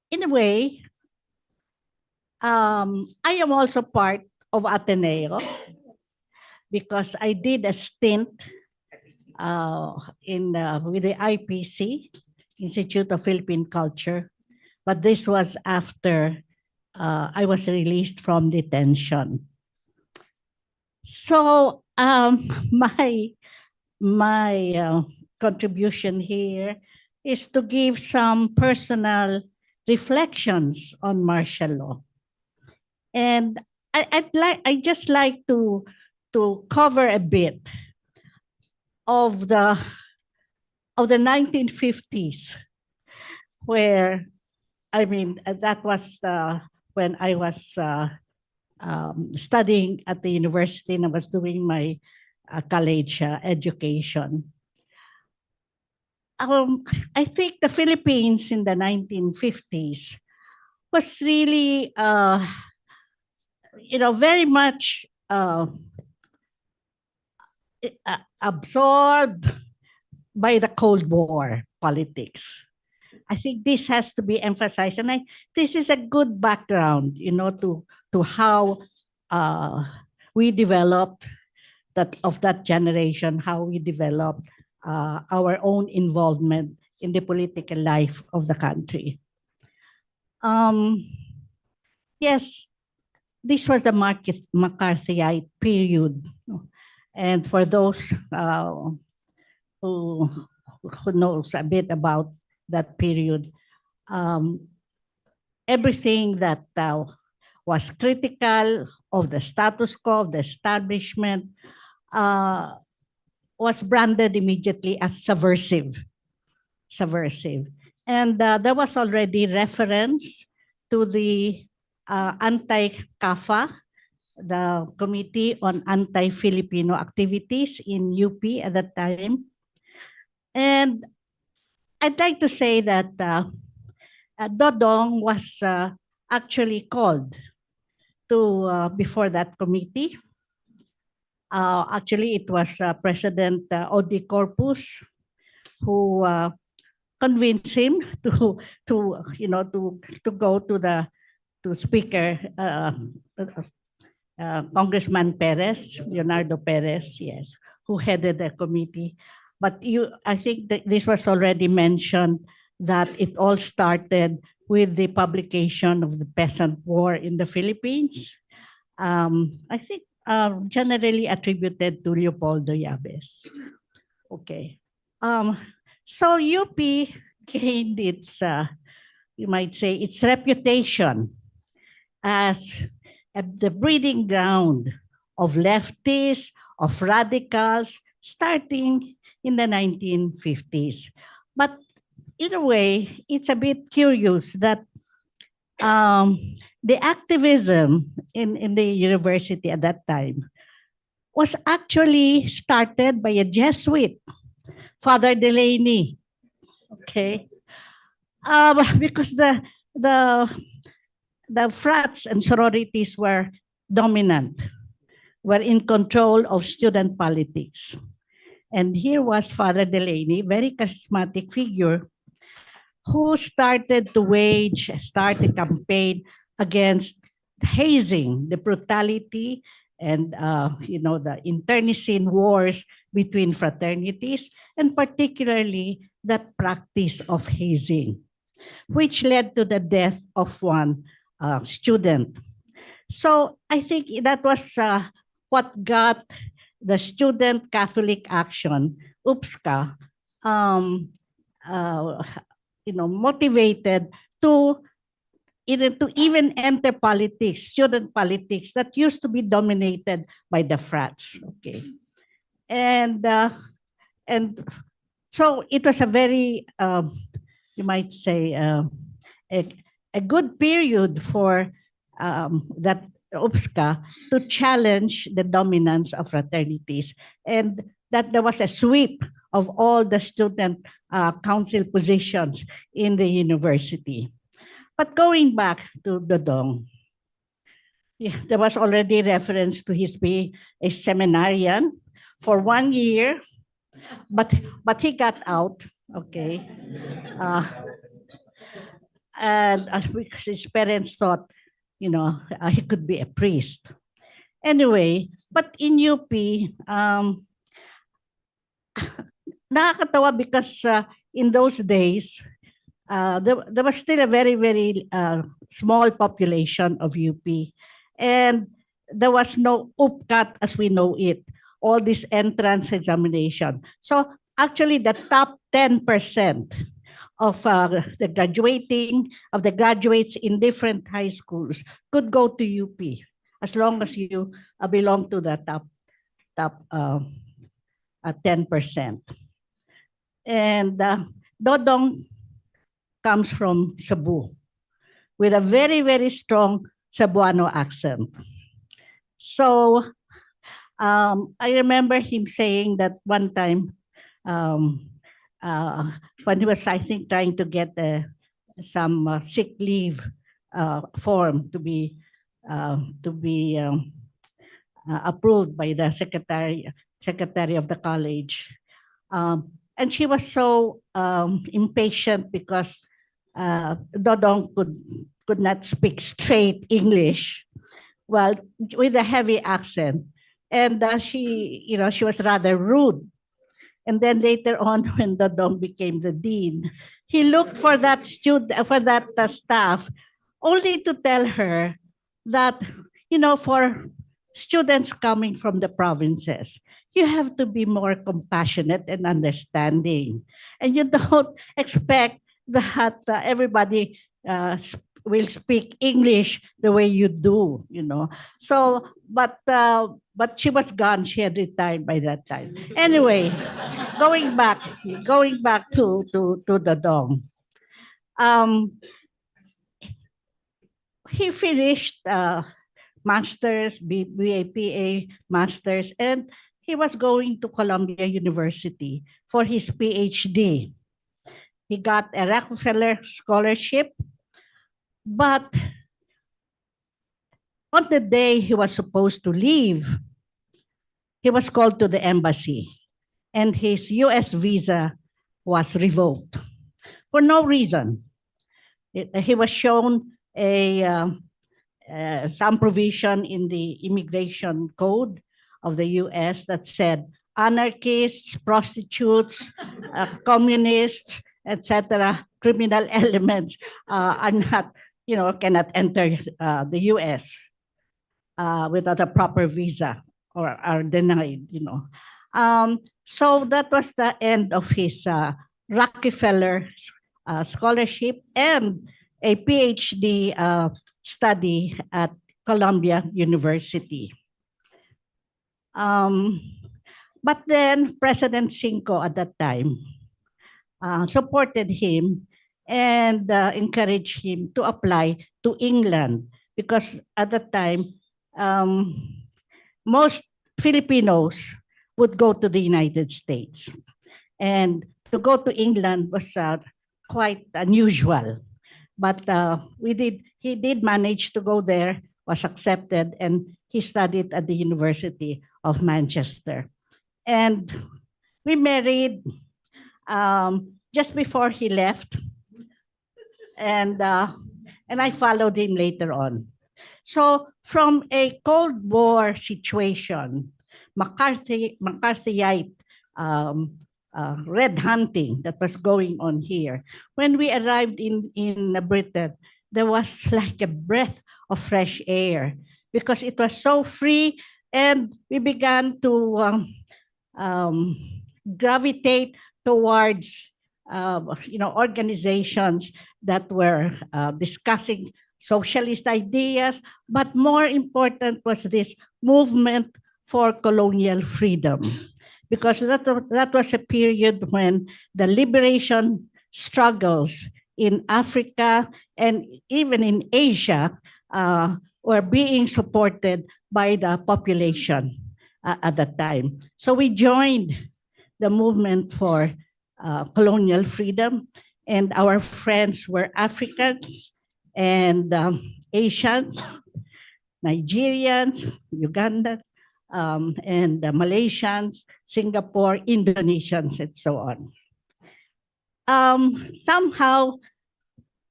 in a way, I am also part of Ateneo because I did a stint with the IPC, Institute of Philippine Culture, but this was after I was released from detention. So my contribution here is to give some personal reflections on martial law. And I just like to cover a bit of the 1950s, where I mean that was when I was studying at the university and I was doing my college education. I think the Philippines in the 1950s was really, very much absorbed by the Cold War politics. I think this has to be emphasized, and this is a good background, to how we developed that generation, how we developed our own involvement in the political life of the country. Yes, this was the McCarthyite period. And for those who knows a bit about that period, everything that was critical of the status quo, of the establishment, was branded immediately as subversive. And there was already reference to the anti-CAFA, the Committee on Anti-Filipino Activities in UP at that time. And I'd like to say that Dodong was actually called to before that committee. Actually, it was President Odi Corpus who convinced him to go to Speaker Congressman Perez, Leonardo Perez, yes, who headed the committee. But I think that this was already mentioned that it all started with the publication of the Peasant War in the Philippines. I think generally attributed to Leopoldo Yabes. Okay. So UP gained its, you might say, its reputation as the breeding ground of leftists, of radicals, starting in the 1950s. But in a way, it's a bit curious that the activism in the university at that time was actually started by a Jesuit, Father Delaney. Okay, because the frats and sororities were dominant, were in control of student politics. And here was Father Delaney, very charismatic figure, who started to start a campaign against hazing, the brutality, and the internecine wars between fraternities, and particularly that practice of hazing, which led to the death of one student. So I think that was what got the Student Catholic Action, UPSCA, motivated to even enter politics, student politics that used to be dominated by the frats. Okay, and so it was a very, you might say, a good period for that UPSCA to challenge the dominance of fraternities, and that there was a sweep of all the student council positions in the university. But going back to Dodong, there was already reference to his being a seminarian for 1 year, but he got out. Okay, and because his parents thought, he could be a priest. Anyway, but in UP, nakakatawa because in those days, there was still a very, very small population of UP. And there was no UPCAT as we know it, all this entrance examination. So actually the top 10% of the graduates in different high schools could go to UP as long as you belong to the top 10%. And Dodong comes from Cebu with a very, very strong Cebuano accent. So I remember him saying that one time when he was, I think, trying to get some sick leave form to be approved by the secretary of the college. And she was so impatient because Dodong could not speak straight English, well, with a heavy accent. And she was rather rude. And then later on, when Dodong became the dean, he looked for that staff, only to tell her that, for students coming from the provinces, you have to be more compassionate and understanding. And you don't expect that everybody will speak English the way you do, So, but she was gone. She had retired by that time. Anyway, going back to Dodong. He finished master's, BAPA master's, and he was going to Columbia University for his PhD. He got a Rockefeller scholarship, but on the day he was supposed to leave, he was called to the embassy and his US visa was revoked for no reason. He was shown some provision in the immigration code of the US that said anarchists, prostitutes, communists, etc., criminal elements are not, cannot enter the US without a proper visa or are denied, So that was the end of his Rockefeller scholarship and a PhD study at Columbia University. But then President Cinco at that time supported him and encouraged him to apply to England because at that time, most Filipinos would go to the United States. And to go to England was quite unusual. But he did manage to go there, was accepted, and he studied at the University of Manchester. And we married just before he left, and I followed him later on. So from a Cold War situation, McCarthyite red hunting that was going on here, when we arrived in Britain, there was like a breath of fresh air because it was so free, and we began to gravitate towards organizations that were discussing socialist ideas, but more important was this movement for colonial freedom, because that was a period when the liberation struggles in Africa and even in Asia were being supported by the population at that time. So we joined the movement for colonial freedom, and our friends were Africans and Asians, Nigerians, Ugandans, and Malaysians, Singapore, Indonesians, and so on. Somehow,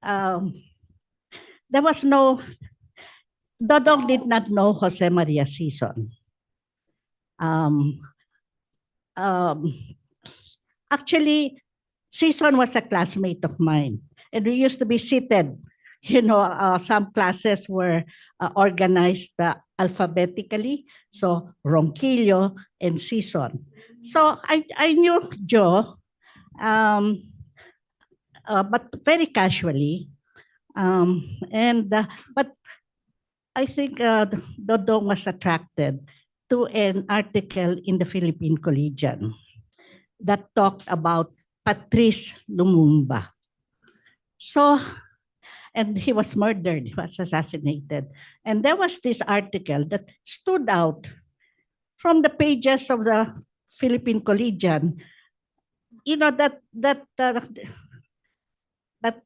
there was no, Dodong did not know Jose Maria Sison. Actually, Sison was a classmate of mine, and we used to be seated. Some classes were organized alphabetically, so Ronquillo and Sison. So I knew Joe, but very casually. But I think Dodong was attracted to an article in the Philippine Collegian that talked about Patrice Lumumba. So, and he was murdered, he was assassinated. And there was this article that stood out from the pages of the Philippine Collegian, that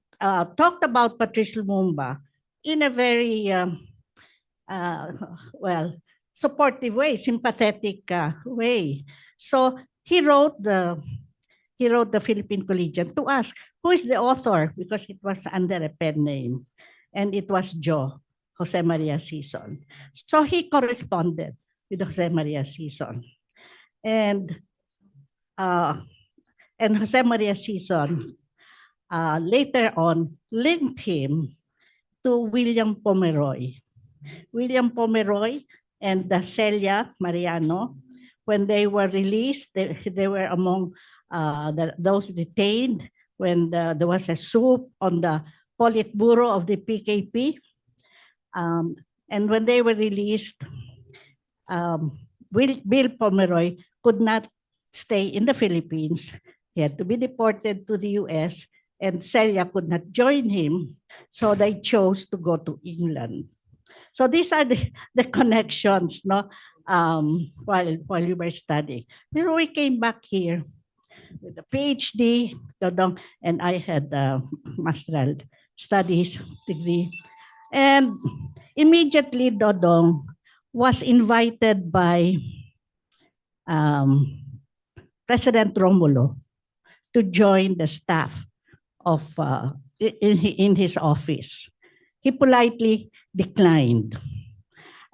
talked about Patrice Lumumba in a very, supportive way, sympathetic way. So he wrote the Philippine Collegian to ask who is the author, because it was under a pen name, and it was Jose Maria Sison. So he corresponded with Jose Maria Sison, and Jose Maria Sison later on linked him to William Pomeroy. William Pomeroy and Celia Mariano, when they were released, they were among those detained when there was a coup on the Politburo of the PKP. And when they were released, Bill Pomeroy could not stay in the Philippines. He had to be deported to the US, and Celia could not join him. So they chose to go to England. So these are the connections, no? While we were studying. When we came back here with a PhD, Dodong, and I had a master's studies degree. And immediately Dodong was invited by President Romulo to join the staff of in his office. He politely declined.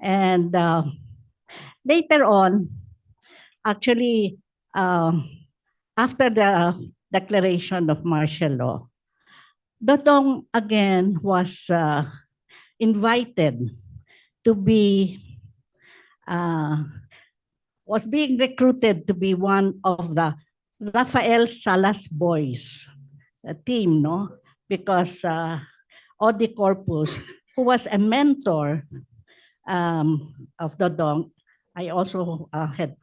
And later on, actually, after the declaration of martial law, Dodong again was invited to be was being recruited to be one of the Rafael Salas boys team, no? Because Odi Corpus, who was a mentor of Dodong, I also had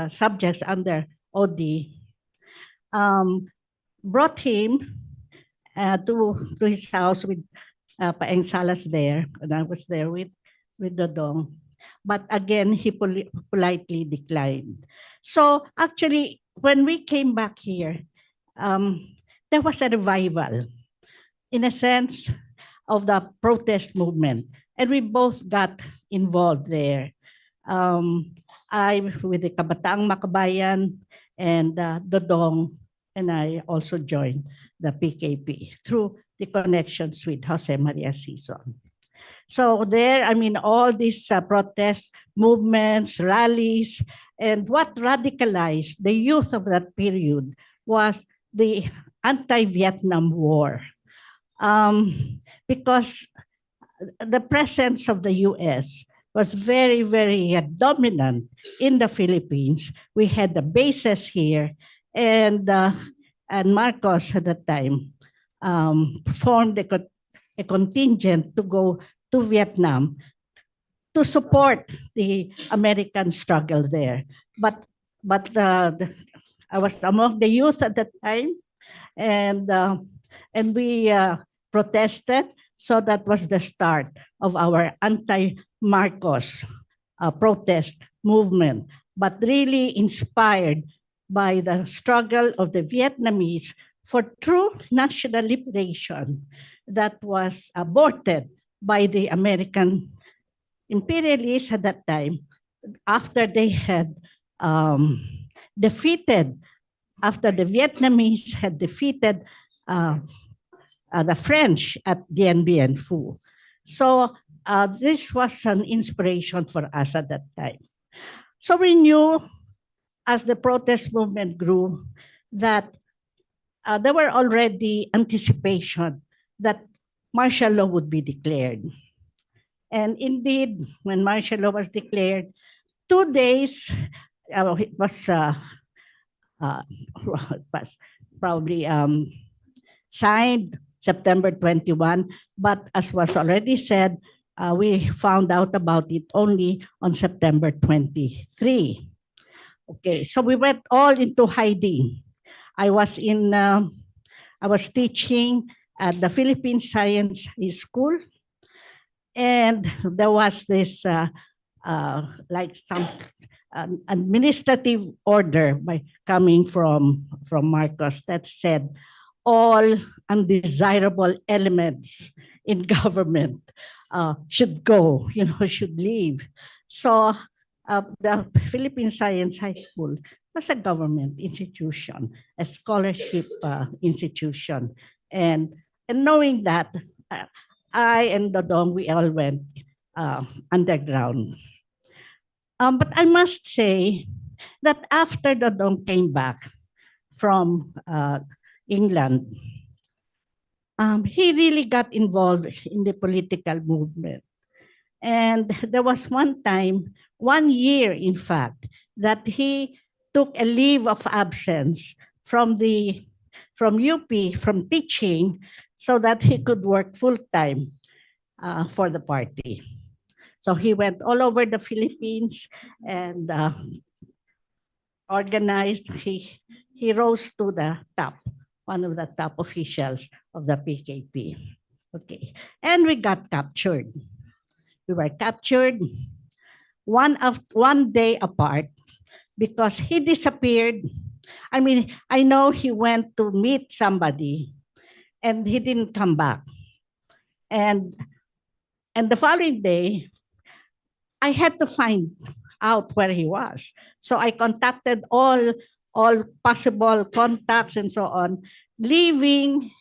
subjects under Odi, brought him to his house with Paeng Salas there, and I was there with Dodong. But again, he politely declined. So actually, when we came back here, there was a revival, in a sense, of the protest movement. And we both got involved there. I, with the Kabataang Makabayan and Dodong, and I also joined the PKP through the connections with Jose Maria Sison. So there, I mean, all these protest movements, rallies, and what radicalized the youth of that period was the anti-Vietnam War. Because the presence of the US was very, very dominant in the Philippines. We had the bases here, and Marcos at that time formed a contingent to go to Vietnam to support the American struggle there. But I was among the youth at that time, and we protested. So that was the start of our anti-Marcos protest movement, but really inspired by the struggle of the Vietnamese for true national liberation that was aborted by the American imperialists at that time, after they had defeated, after the Vietnamese had defeated the French at Dien Bien Phu. So this was an inspiration for us at that time. So we knew, as the protest movement grew, that there were already anticipation that martial law would be declared. And indeed, when martial law was declared, 2 days, it was probably signed September 21, but as was already said, we found out about it only on September 23. Okay, so we went all into hiding. I was teaching at the Philippine Science School, and there was this like some administrative order coming from Marcos that said all undesirable elements in government should go, should leave. So the Philippine Science High School was a government institution, a scholarship institution. And knowing that, I and Dodong, we all went underground. But I must say that after Dodong came back from England, he really got involved in the political movement. And there was one time, 1 year, in fact, that he took a leave of absence from UP, from teaching, so that he could work full-time for the party. So he went all over the Philippines and organized. He rose to the top, one of the top officials of the PKP. Okay, and we got captured. We were captured one day apart because he disappeared. I mean, I know he went to meet somebody and he didn't come back. And the following day, I had to find out where he was. So I contacted all possible contacts and so on, leaving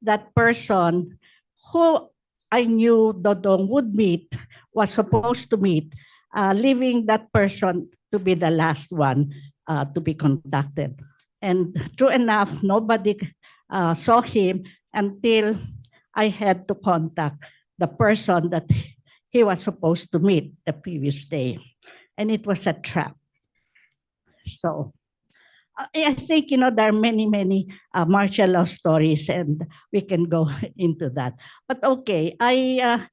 that person who I knew Dodong would meet, was supposed to meet, leaving that person to be the last one to be contacted. And true enough, nobody saw him until I had to contact the person that he was supposed to meet the previous day. and it was a trap. So I think, there are many, many martial law stories, and we can go into that. But okay, I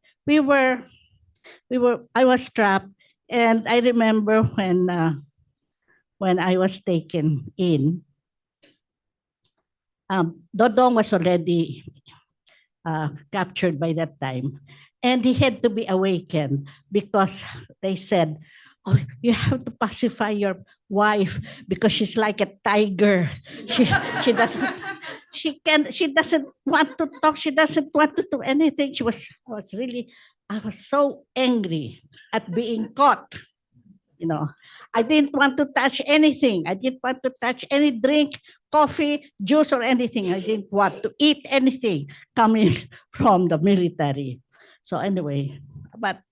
was trapped, and I remember when I was taken in, Dodong was already captured by that time, and he had to be awakened because they said, "Oh, you have to pacify your wife because she's like a tiger. She doesn't she doesn't want to talk. She doesn't want to do anything." I was so angry at being caught. I didn't want to touch anything. I didn't want to touch any drink, coffee, juice, or anything. I didn't want to eat anything coming from the military. So anyway, but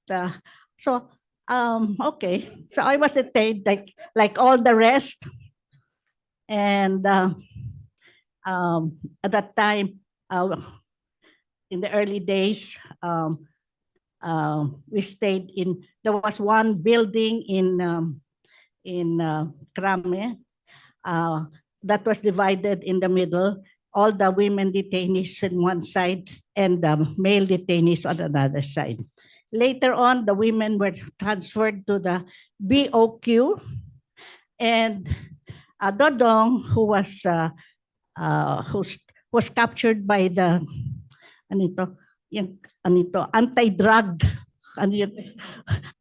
okay. So I was detained like all the rest, and at that time, in the early days, we stayed there was one building in Krame that was divided in the middle, all the women detainees on one side and the male detainees on another side. Later on, the women were transferred to the BOQ, and Dodong, who was captured by the anti-drug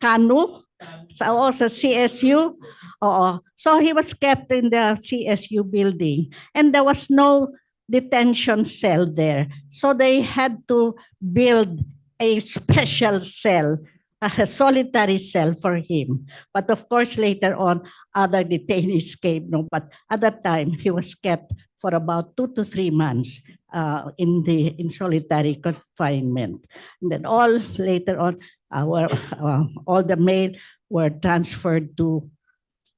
Kanu sa CSU. So he was kept in the CSU building, and there was no detention cell there. So they had to build a special cell, a solitary cell for him. But of course, later on, other detainees came. No, but at that time, he was kept for about 2 to 3 months in solitary confinement. And then later on, all the male were transferred to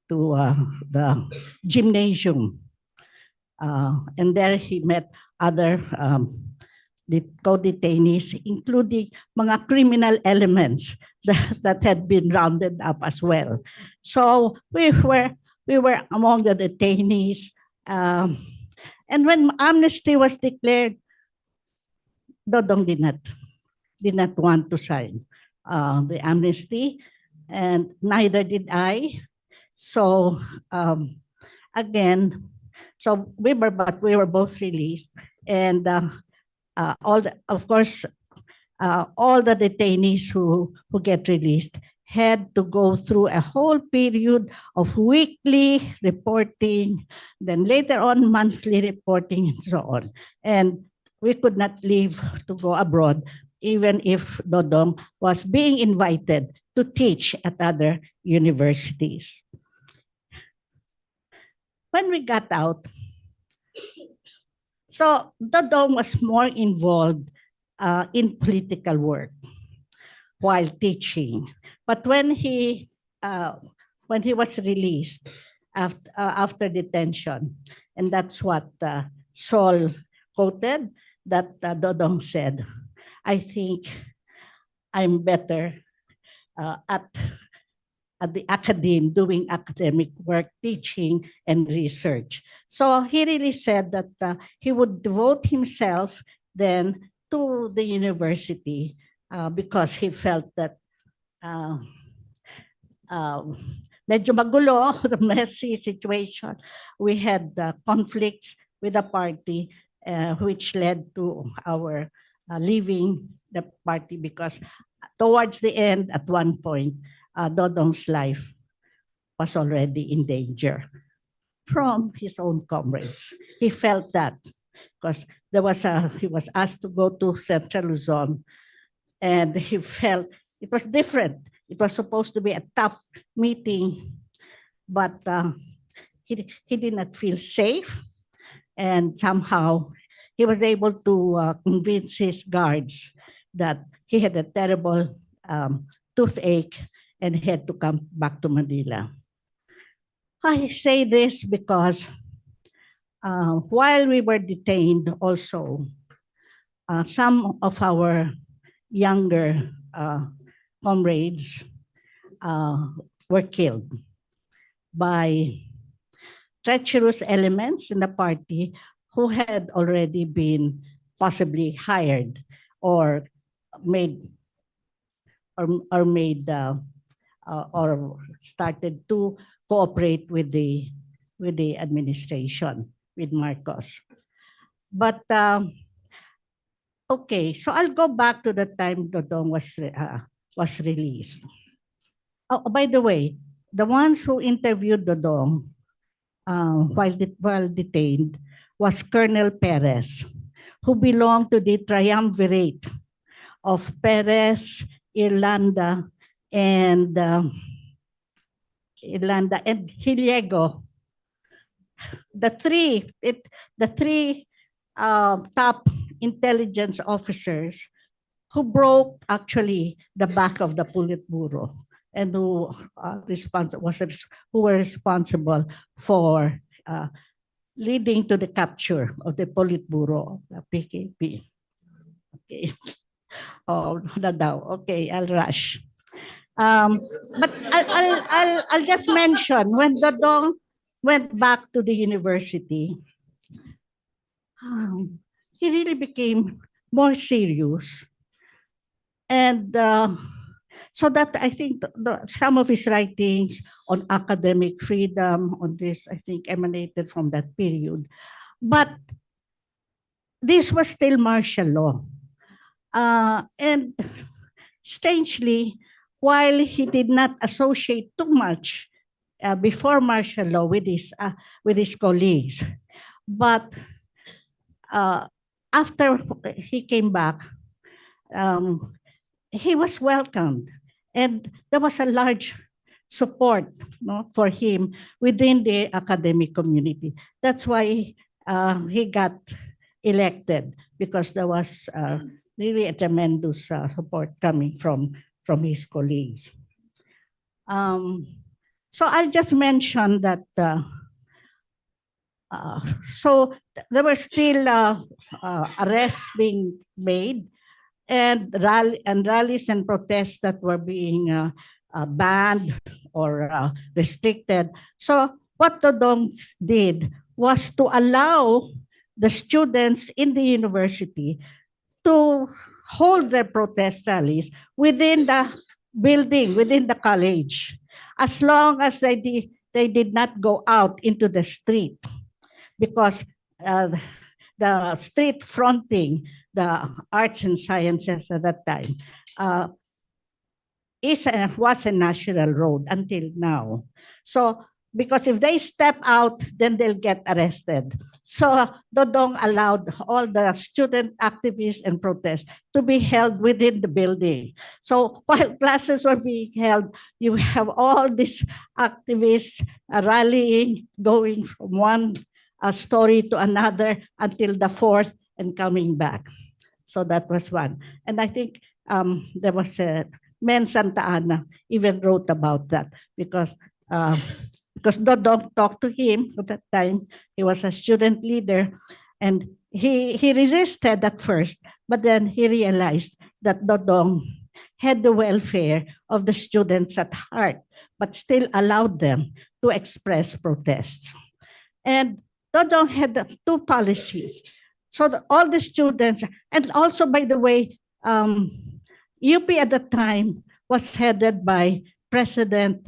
the gymnasium. And there he met other co-detainees, including mga criminal elements that had been rounded up as well. So we were among the detainees. And when amnesty was declared, Dodong did not want to sign the amnesty, and neither did I. So again, we were both released, and all the detainees who get released had to go through a whole period of weekly reporting, then later on monthly reporting, and so on. And we could not leave to go abroad, even if Dodong was being invited to teach at other universities. When we got out, so Dodong was more involved in political work while teaching. But when he was released after detention, and that's what Saul quoted, that Dodong said, "I think I'm better at the academe, doing academic work, teaching, and research." So he really said that he would devote himself then to the university because he felt that medyo magulo, the messy situation. We had conflicts with the party, which led to our leaving the party, because towards the end, at one point, Dodong's life was already in danger from his own comrades. He felt that because he was asked to go to Central Luzon, and he felt it was different. It was supposed to be a top meeting, but he did not feel safe, and somehow he was able to convince his guards that he had a terrible toothache and he had to come back to Manila. I say this because while we were detained also, some of our younger comrades were killed by treacherous elements in the party who had already been possibly hired or made or started to cooperate with the administration, with Marcos. But okay, so I'll go back to the time Dodong was released. Oh, by the way, the ones who interviewed Dodong while detained was Colonel Perez, who belonged to the triumvirate of Perez, Irlanda, and Hiliego. The three top intelligence officers who broke actually the back of the Politburo and who were responsible for leading to the capture of the Politburo of the PKP. Okay. Oh, na daw. Okay, I'll rush. But I'll just mention when Dodong went back to the university, he really became more serious. And so that I think some of his writings on academic freedom, on this, I think emanated from that period. But this was still martial law. And strangely, while he did not associate too much before martial law with his colleagues, but after he came back, he was welcomed, and there was a large support for him within the academic community. That's why he got elected, because there was really a tremendous support coming from his colleagues. So I'll just mention that so there were still arrests being made, and rallies and protests that were being banned or restricted. So what Dodong did was to allow the students in the university to hold their protest rallies within the building, within the college, as long as they did not go out into the street, because the street fronting the arts and sciences at that time was a national road until now. So because if they step out, then they'll get arrested. So Dodong allowed all the student activists and protests to be held within the building. So while classes were being held, you have all these activists rallying, going from one story to another until the fourth and coming back. So that was one. And I think there was a Men Santa Ana even wrote about that, because Dodong talked to him at that time. He was a student leader, and he resisted at first, but then he realized that Dodong had the welfare of the students at heart, but still allowed them to express protests. And Dodong had two policies. So all the students, and also, by the way, UP at the time was headed by President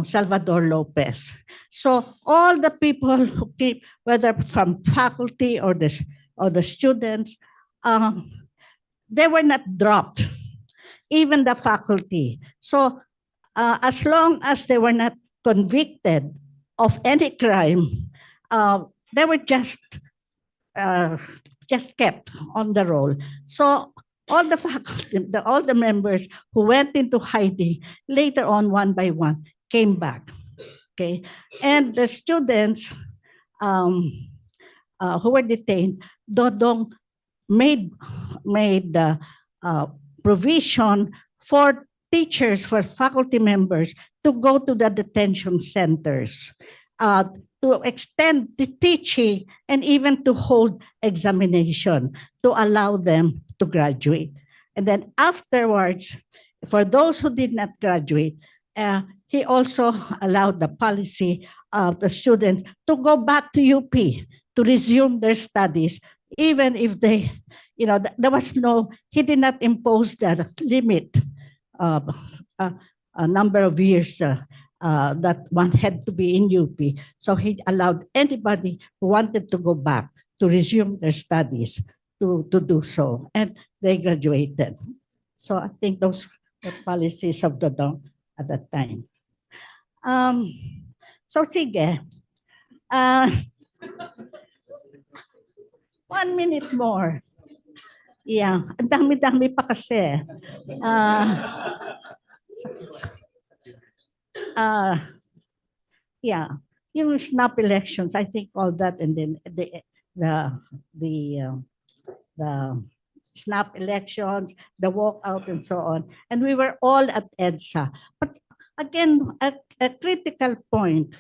Salvador Lopez. So all the people who came, whether from faculty or the students, they were not dropped, even the faculty. So as long as they were not convicted of any crime, they were just kept on the roll. So all the faculty, all the members who went into hiding, later on, one by one, came back. Okay, and the students who were detained, Dodong made provision for teachers, for faculty members to go to the detention centers, to extend the teaching, and even to hold examination to allow them to graduate. And then afterwards, for those who did not graduate, he also allowed the policy of the students to go back to UP to resume their studies, even if they, there was no, he did not impose the limit of a number of years that one had to be in UP. So he allowed anybody who wanted to go back to resume their studies to do so. And they graduated. So I think those were the policies of Dodong at that time. So sige. 1 minute more. Yeah, ang dami-dami pa kasi. Yeah, yung snap elections, I think all that, and then the snap elections, the walkout, and so on. And we were all at EDSA. But again, a critical point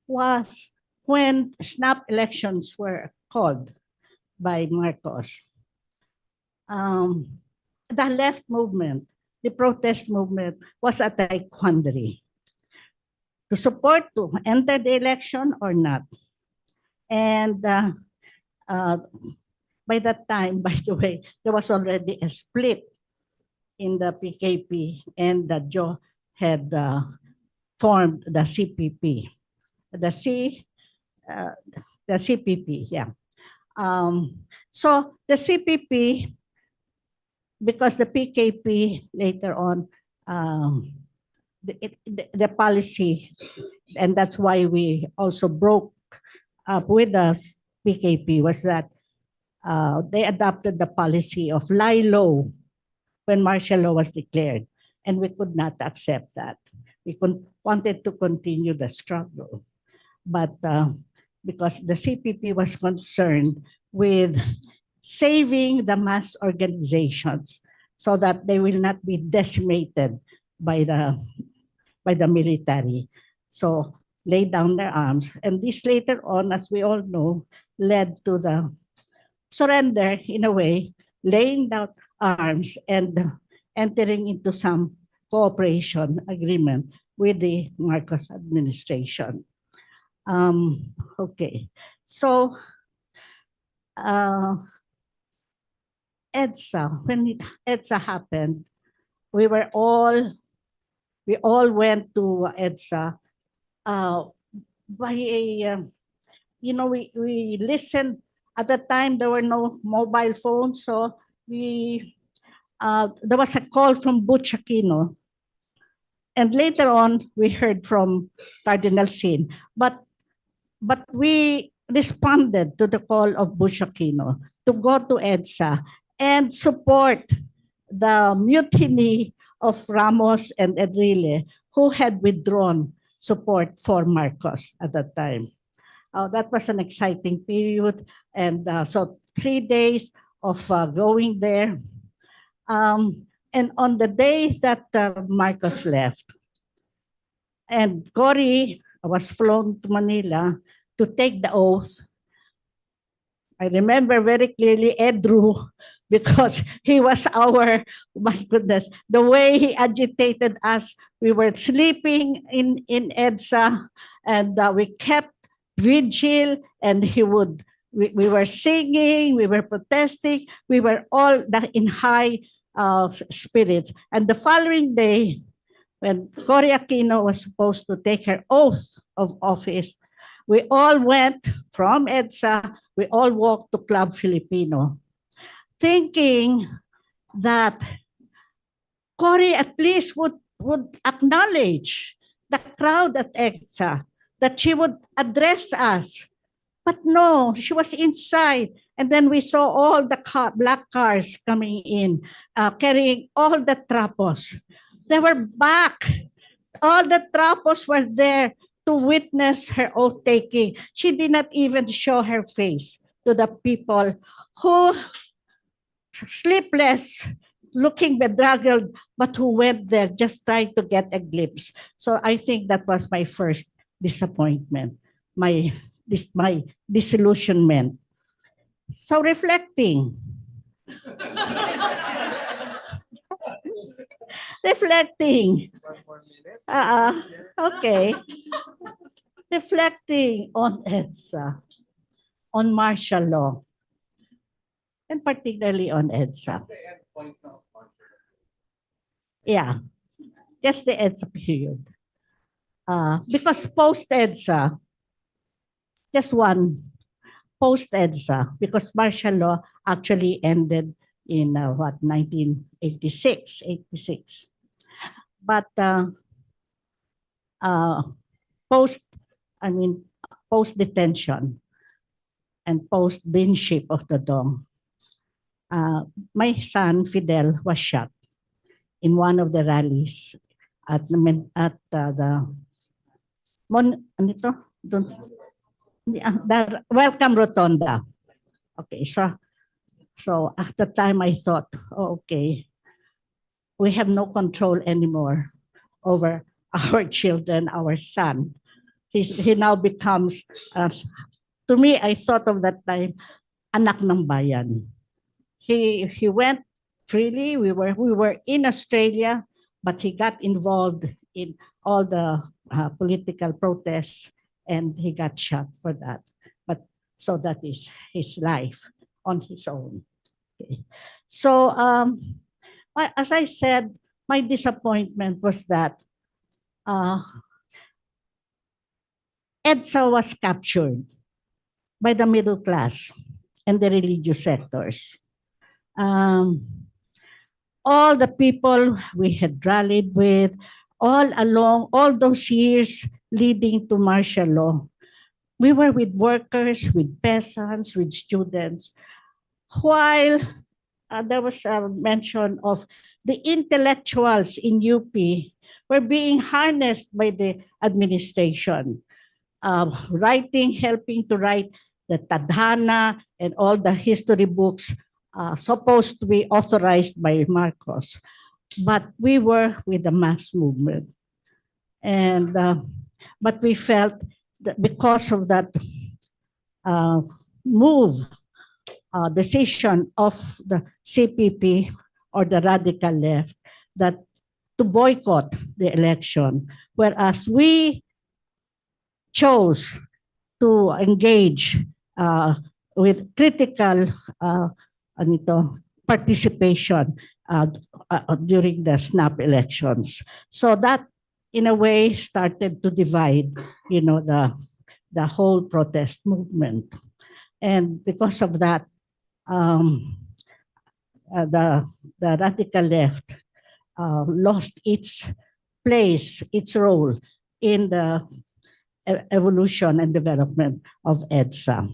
was when snap elections were called by Marcos. The left movement, the protest movement, was at a quandary. To support, to enter the election or not. And by that time, by the way, there was already a split in the PKP, and Joe had formed the CPP. The CPP, yeah. So the CPP, because the PKP later on, the policy, and that's why we also broke up with the PKP, was that they adopted the policy of lie low when martial law was declared, and we could not accept that. We wanted to continue the struggle, but because the CPP was concerned with saving the mass organizations so that they will not be decimated by the military. So lay down their arms. And this later on, as we all know, led to the surrender in a way, laying down arms and entering into some cooperation agreement with the Marcos administration. Okay, so EDSA, when EDSA happened, we all went to EDSA by a, we listened. At the time, there were no mobile phones, so there was a call from Butch Aquino. And later on, we heard from Cardinal Sin. But we responded to the call of Butch Aquino to go to EDSA and support the mutiny of Ramos and Enrile, who had withdrawn support for Marcos at that time. That was an exciting period. And so 3 days of going there. And on the day that Marcos left, and Cory was flown to Manila to take the oath. I remember very clearly Edru, because he was our, my goodness, the way he agitated us. We were sleeping in EDSA, and we kept vigil, and we were singing, we were protesting, we were all in high spirits. And the following day, when Cory Aquino was supposed to take her oath of office, we all went from EDSA, we all walked to Club Filipino, thinking that Cory at least would acknowledge the crowd at EDSA, that she would address us. But no, she was inside. And then we saw all the black cars coming in, carrying all the trapos. They were back. All the trapos were there to witness her oath taking. She did not even show her face to the people who, sleepless, looking bedraggled, but who went there just trying to get a glimpse. So I think that was my first disappointment, my disillusionment. So reflecting, Reflecting. Okay. Reflecting on EDSA, on martial law, and particularly on EDSA. Yeah, just the EDSA period. Because post-EDSA, just one, post-EDSA, because martial law actually ended in 1986, 86. But post, I mean, post-detention and post-deanship of Dodong, my son Fidel was shot in one of the rallies at the ano ito? The Welcome Rotonda. Okay, so at the time I thought, oh, okay, we have no control anymore over our children, our son. He now becomes, to me, I thought of that time, anak ng bayan. He went freely. We were in Australia, but he got involved in all the political protests, and he got shot for that. But so that is his life on his own. Okay. So as I said, my disappointment was that EDSA was captured by the middle class and the religious sectors. All the people we had rallied with, all along, all those years leading to martial law, we were with workers, with peasants, with students, while there was a mention of the intellectuals in UP were being harnessed by the administration, helping to write the Tadhana and all the history books supposed to be authorized by Marcos. But we were with the mass movement. And but we felt that because of that decision of the CPP or the radical left, that to boycott the election, whereas we chose to engage with critical participation during the snap elections. So that, in a way, started to divide, the whole protest movement. And because of that, the radical left lost its place, its role in the evolution and development of EDSA.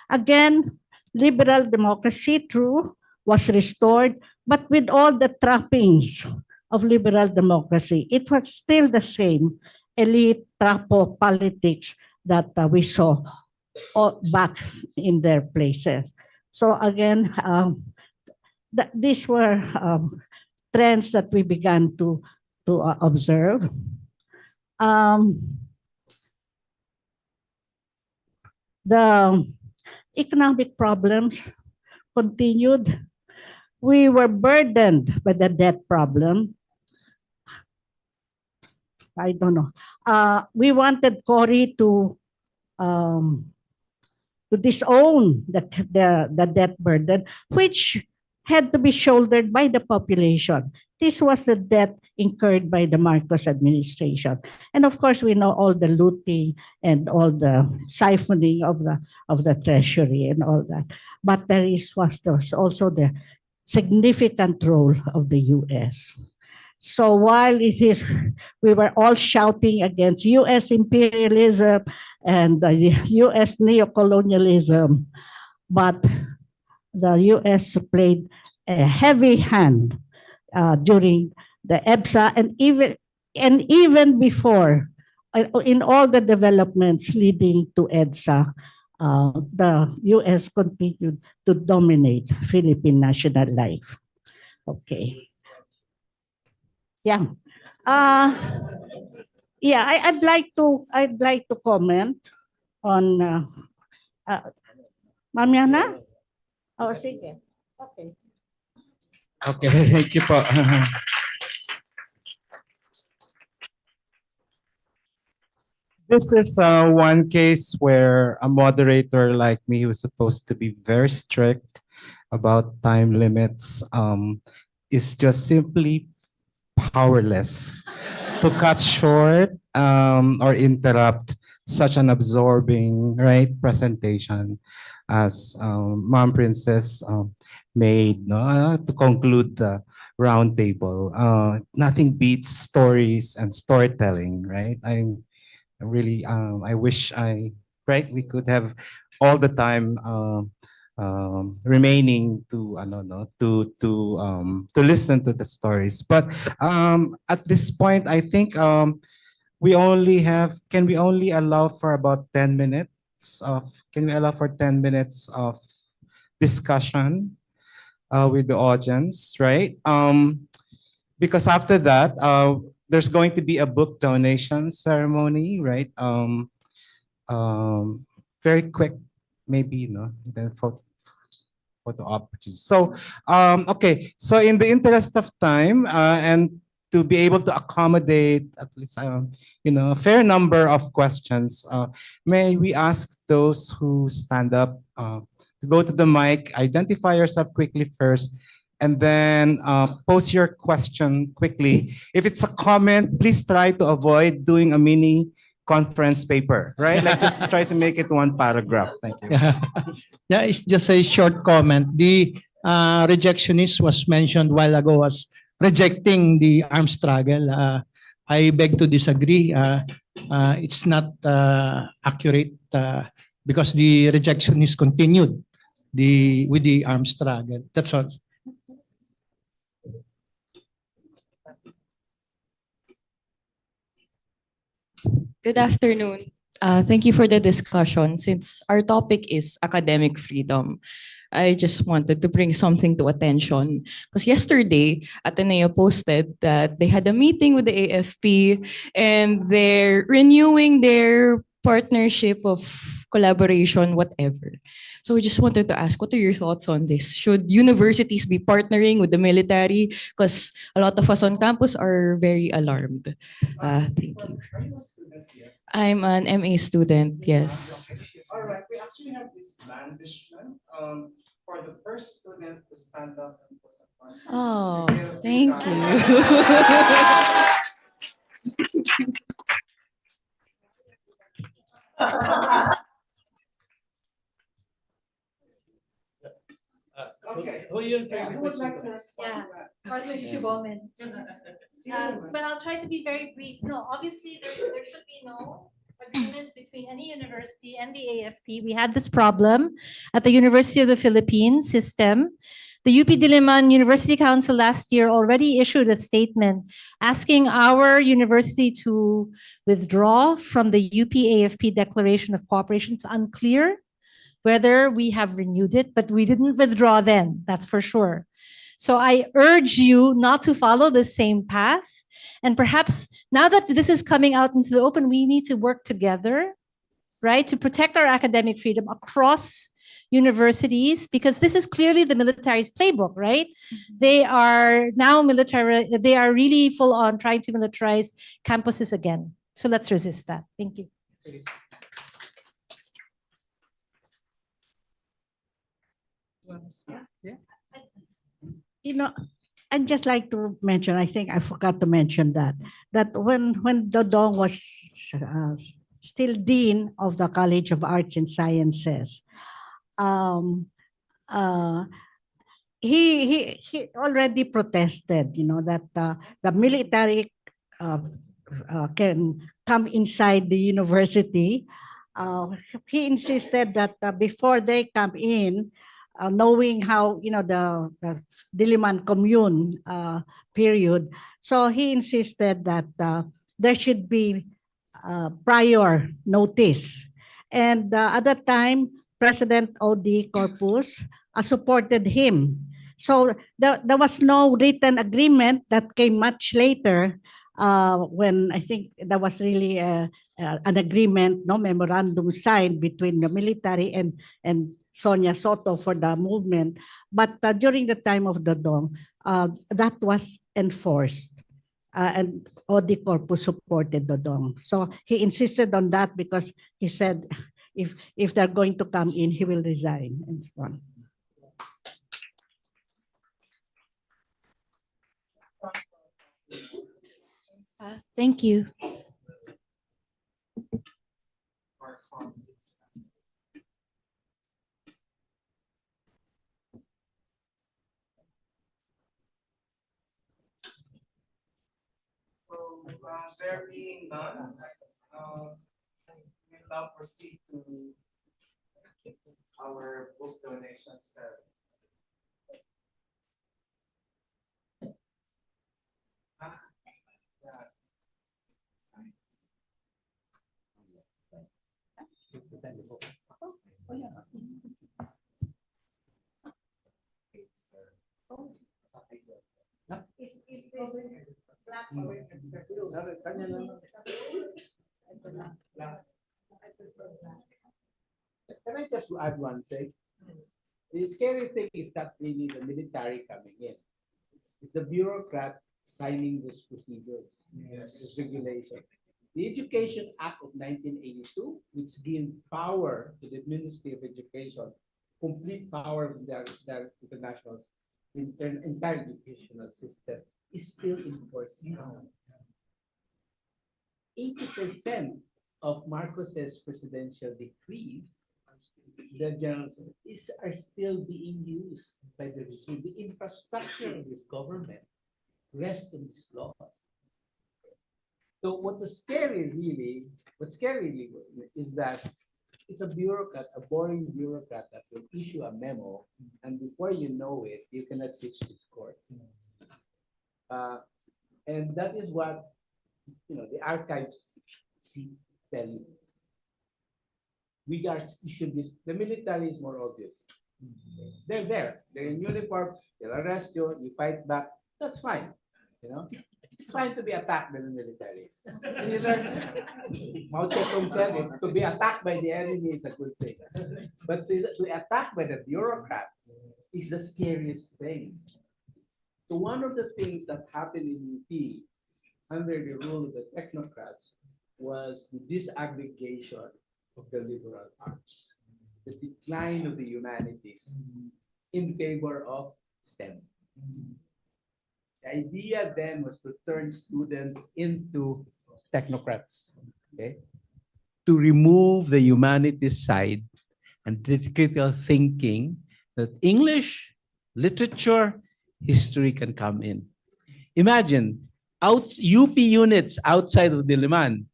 Again, liberal democracy, true, was restored, but with all the trappings of liberal democracy, it was still the same elite trapo politics that we saw back in their places. So again, these were trends that we began to observe. The economic problems continued. We were burdened by the debt problem. I don't know. We wanted Cory to disown the debt burden, which had to be shouldered by the population. This was the debt incurred by the Marcos administration. And of course, we know all the looting and all the siphoning of the treasury and all that. But there was also the significant role of the US. So while we were all shouting against US imperialism and the US neocolonialism, but the US played a heavy hand during the EBSA and even before, in all the developments leading to EDSA, the US continued to dominate Philippine national life. Okay. Yeah. I'd like to comment on Ma'am Yana? Oh, sige. Okay. Okay, thank you po. This is one case where a moderator like me who's supposed to be very strict about time limits is just simply powerless to cut short or interrupt such an absorbing right presentation as Mom Princess made no, to conclude the roundtable. Nothing beats stories and storytelling, right? I really I wish I right we could have all the time remaining to ano no to listen to the stories. But at this point, I think we only have can we only allow for about 10 minutes of can we allow for 10 minutes of discussion with the audience, right? Because after that, there's going to be a book donation ceremony, right? Very quick, maybe, then photo opportunities. So, okay. So, in the interest of time and to be able to accommodate at least, a fair number of questions, may we ask those who stand up to go to the mic, identify yourself quickly first, and then post your question quickly. If it's a comment, please try to avoid doing a mini conference paper, right? Like just try to make it one paragraph. Thank you. Yeah, it's just a short comment. The rejectionist was mentioned a while ago as rejecting the armed struggle. I beg to disagree. It's not accurate because the rejectionist continued with the armed struggle. That's all. Good afternoon. Thank you for the discussion. Since our topic is academic freedom, I just wanted to bring something to attention. Because yesterday, Ateneo posted that they had a meeting with the AFP and they're renewing their partnership of collaboration, whatever. So we just wanted to ask, what are your thoughts on this? Should universities be partnering with the military? Because a lot of us on campus are very alarmed. Thank you. Are you a student yet? I'm an MA student, yes. All right. We actually have this blandishment for the first student to stand up and put some Oh, We give thank you. you. Okay. Who you Yeah, who would like to respond to that? But I'll try to be very brief. No, obviously there should be no agreement between any university and the AFP. We had this problem at the University of the Philippines system. The UP Diliman University Council last year already issued a statement asking our university to withdraw from the UP AFP Declaration of Cooperation. It's unclear whether we have renewed it, but we didn't withdraw then, that's for sure. So I urge you not to follow the same path. And perhaps now that this is coming out into the open, we need to work together, right, to protect our academic freedom across universities, because this is clearly the military's playbook, right? They are now they are really full on trying to militarize campuses again. So let's resist that. Thank you. You know, I'd just like to mention, I think I forgot to mention that when Dodong was still Dean of the College of Arts and Sciences, he already protested, that the military can come inside the university. He insisted that before they come in, knowing how the Diliman Commune period, so he insisted that there should be prior notice, and at that time President O.D. Corpus supported him. So there was no written agreement that came much later when I think there was really an agreement, no memorandum signed between the military and Sonia Soto for the movement. But during the time of Dodong, that was enforced. And Odi Corpus supported Dodong. So he insisted on that because he said if they're going to come in, he will resign and so on. Thank you. So, there being none, we'll now proceed to our book donation ceremony. Yeah. Is this black or blue? Can I just add one thing? The scary thing is not really the military coming in. It's the bureaucrat signing these procedures, this regulation. The Education Act of 1982, which gave power to the Ministry of Education, complete power of their international entire educational system, is still in force now. 80% of Marcos's presidential decrees, the general are still being used by the regime. The infrastructure of this government rests on these laws. So what's scary really is that it's a bureaucrat, a boring bureaucrat that will issue a memo, and before you know it, you cannot teach this court. And that is what the archives tell you. We are issued this. The military is more obvious. They're there. They're in uniform. They'll arrest you. You fight back. That's fine. It's fine to be attacked by the military. And you learn, Mao Zedong said it, to be attacked by the enemy is a good thing. But to be attacked by the bureaucrat is the scariest thing. So one of the things that happened in UP under the rule of the technocrats was the disaggregation of the liberal arts, the decline of the humanities in favor of STEM. The idea then was to turn students into technocrats, okay? To remove the humanities side and the critical thinking that English, literature, history can come in. Imagine UP units outside of Diliman.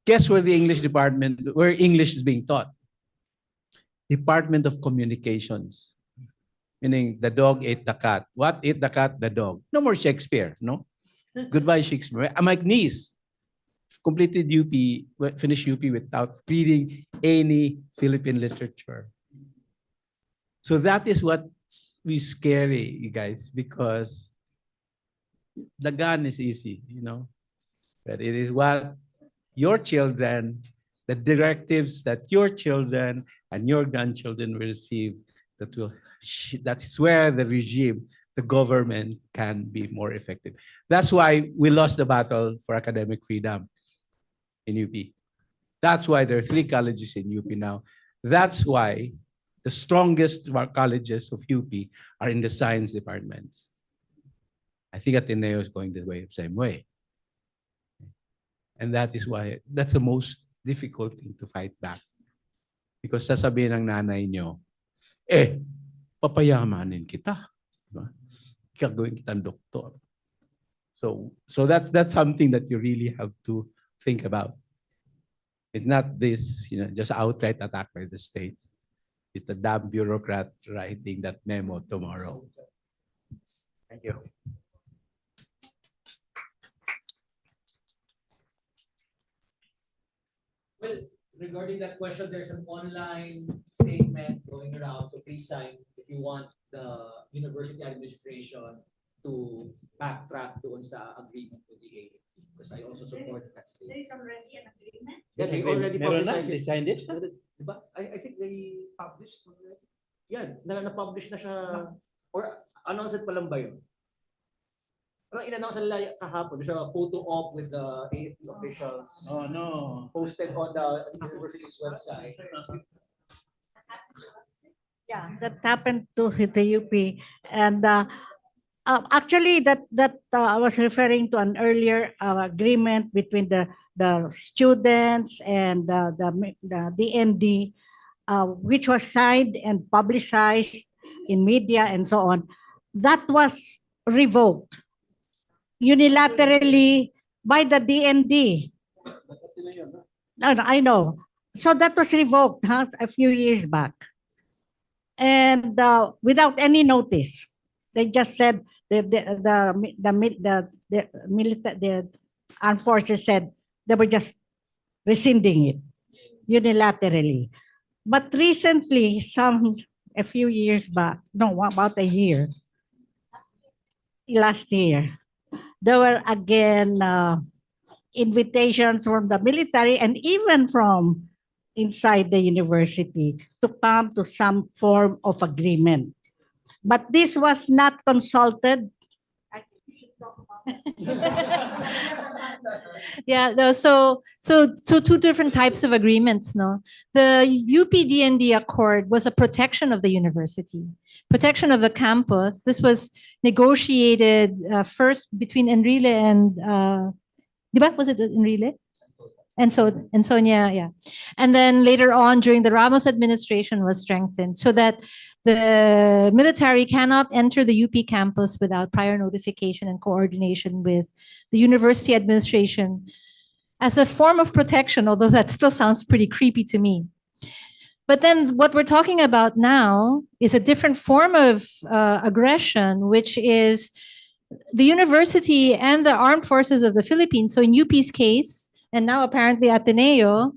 Guess where the English department, where English is being taught? Department of Communications. Meaning the dog ate the cat. What ate the cat? The dog. No more Shakespeare, no? Goodbye Shakespeare. My niece completed UP, finished UP without reading any Philippine literature. So that is what we scary, you guys, because the gun is easy, but it is what your children, the directives that your children and your grandchildren will receive that's where the regime, the government can be more effective. That's why we lost the battle for academic freedom in UP. That's why there are 3 colleges in UP now. That's why the strongest colleges of UP are in the science departments. I think Ateneo is going the same way. And that is why, that's the most difficult thing to fight back. Because sasabihin ng nanay nyo, papayamanin kita. Gagawin kitang doktor. So that's something that you really have to think about. It's not this, just outright attack by the state. It's the damn bureaucrat writing that memo tomorrow. Thank you. Well, regarding that question, there's an online statement going around. So please sign if you want the university administration to backtrack doon sa agreement with the AFP because I also support that statement. There is already an agreement. Yeah, they already Meron na, publicized they it. signed it. Diba? I think they published already. Yeah, na-publish na siya. Or announced pa lang ba yun? Parang in-announce nila kahapon. There's a photo op with the AFP officials Oh, no. posted on the university's website. Yeah, that happened to the UP. And actually, that I was referring to an earlier agreement between the students and the DND, which was signed and publicized in media and so on. That was revoked unilaterally by the DND. No, I know. So that was revoked a few years back. And without any notice. They just said the armed forces said they were just rescinding it unilaterally. But recently, a few years back, no, about a year, last year, there were again invitations from the military and even from inside the university to come to some form of agreement. But this was not consulted. Yeah, no, so two different types of agreements, no. The UP-DND Accord was a protection of the university, protection of the campus. This was negotiated first between Enrile and diba? Was it Enrile? And Sonia, yeah. And then later on during the Ramos administration was strengthened so that the military cannot enter the UP campus without prior notification and coordination with the university administration as a form of protection, although that still sounds pretty creepy to me. But then what we're talking about now is a different form of aggression, which is the university and the armed forces of the Philippines. So in UP's case, and now apparently Ateneo,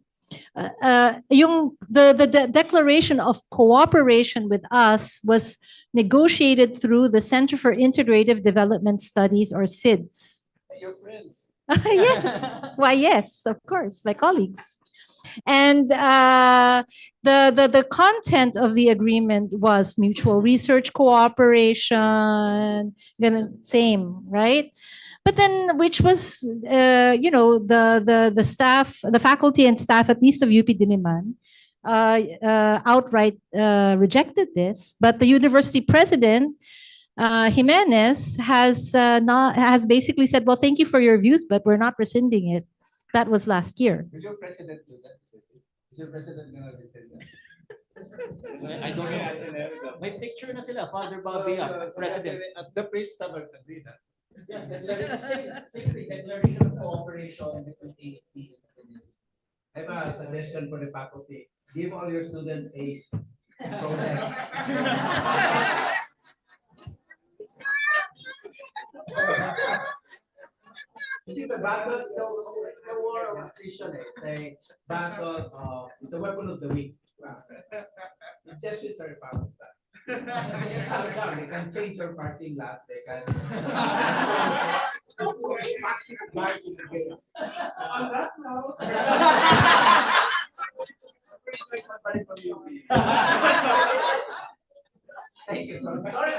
the declaration of cooperation with us was negotiated through the Center for Integrative Development Studies, or SIDS. Your friends. Yes, why yes, of course, my colleagues. And the content of the agreement was mutual research cooperation, same, right? But then, which was, the staff, the faculty and staff, at least of UP Diliman, outright rejected this. But the university president, Jimenez, has basically said, "Well, thank you for your views, but we're not rescinding it." That was last year. Will your president do that? Is your president gonna rescind that? I don't know. May picture na sila, Father Bobby, president. At the priest have agreed. Yeah, same thing, declaration of cooperation between AFP and I have a suggestion for the faculty. Give all your students A's. Protest. This is a battle, it's a war of attrition. It's a battle of, it's a weapon of the weak. The Jesuits are proud of that. They can change your parking lot. They can. Fascist guards in the gates. On that note. Somebody from UP. Thank you so much. Sorry.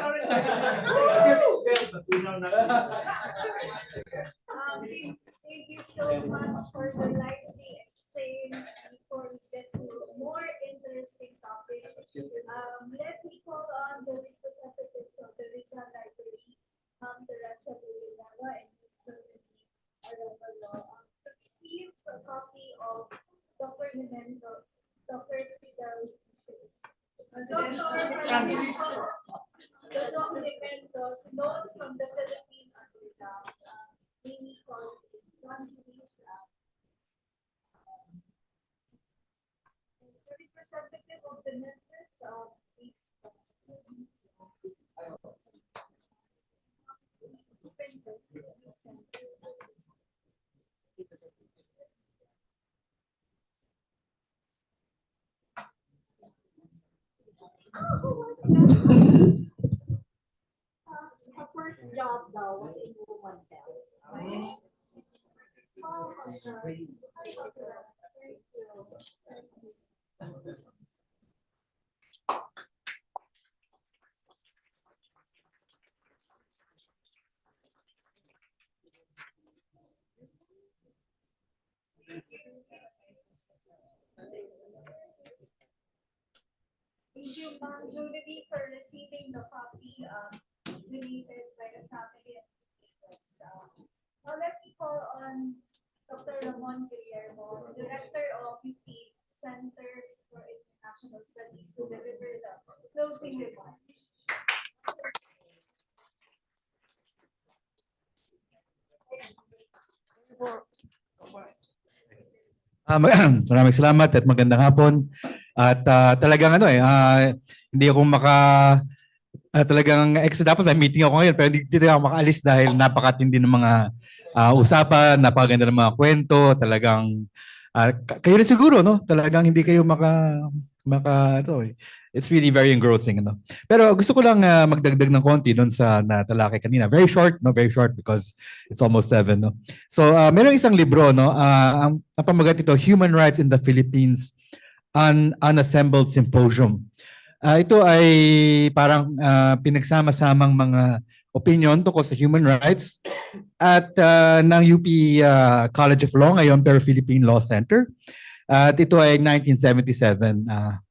Thank you so much for the lively exchange before we get to more interesting topics. Let me call on the representatives of the Rizal Library, Teresa Villanueva and Mr. Arevalo, to receive a copy of Dr. Nemenzo, Dr. Fidel, Dodong Nemenzo's Notes from the Philippine Underground, mainly called Countries. The representative of the network, first first job daw was in woman health. Right? Oh, okay. Thank you, Ma'am Jolie, for receiving the copy donated by the family and teachers. Now let me call on Dr. Ramon Guillermo, Director of UP Center for International Studies, to deliver the closing remarks. Maraming salamat at magandang hapon. At talagang hindi ako talagang extra dapat may meeting ako ngayon pero hindi ako makaalis dahil napakatindi ng mga usapan, napakaganda ng mga kwento, talagang kayo rin siguro, no? Talagang hindi kayo it's really very engrossing, no? Pero gusto ko lang magdagdag ng konti doon sa natalakay kanina. Very short, no? Very short because it's almost 7, no? So, merong isang libro, no? Ang pamagat nito, Human Rights in the Philippines, an Unassembled Symposium. Ito ay parang pinagsama-samang mga opinion tungkol sa human rights at ng UP College of Law ngayon, pero Philippine Law Center. At ito ay 1977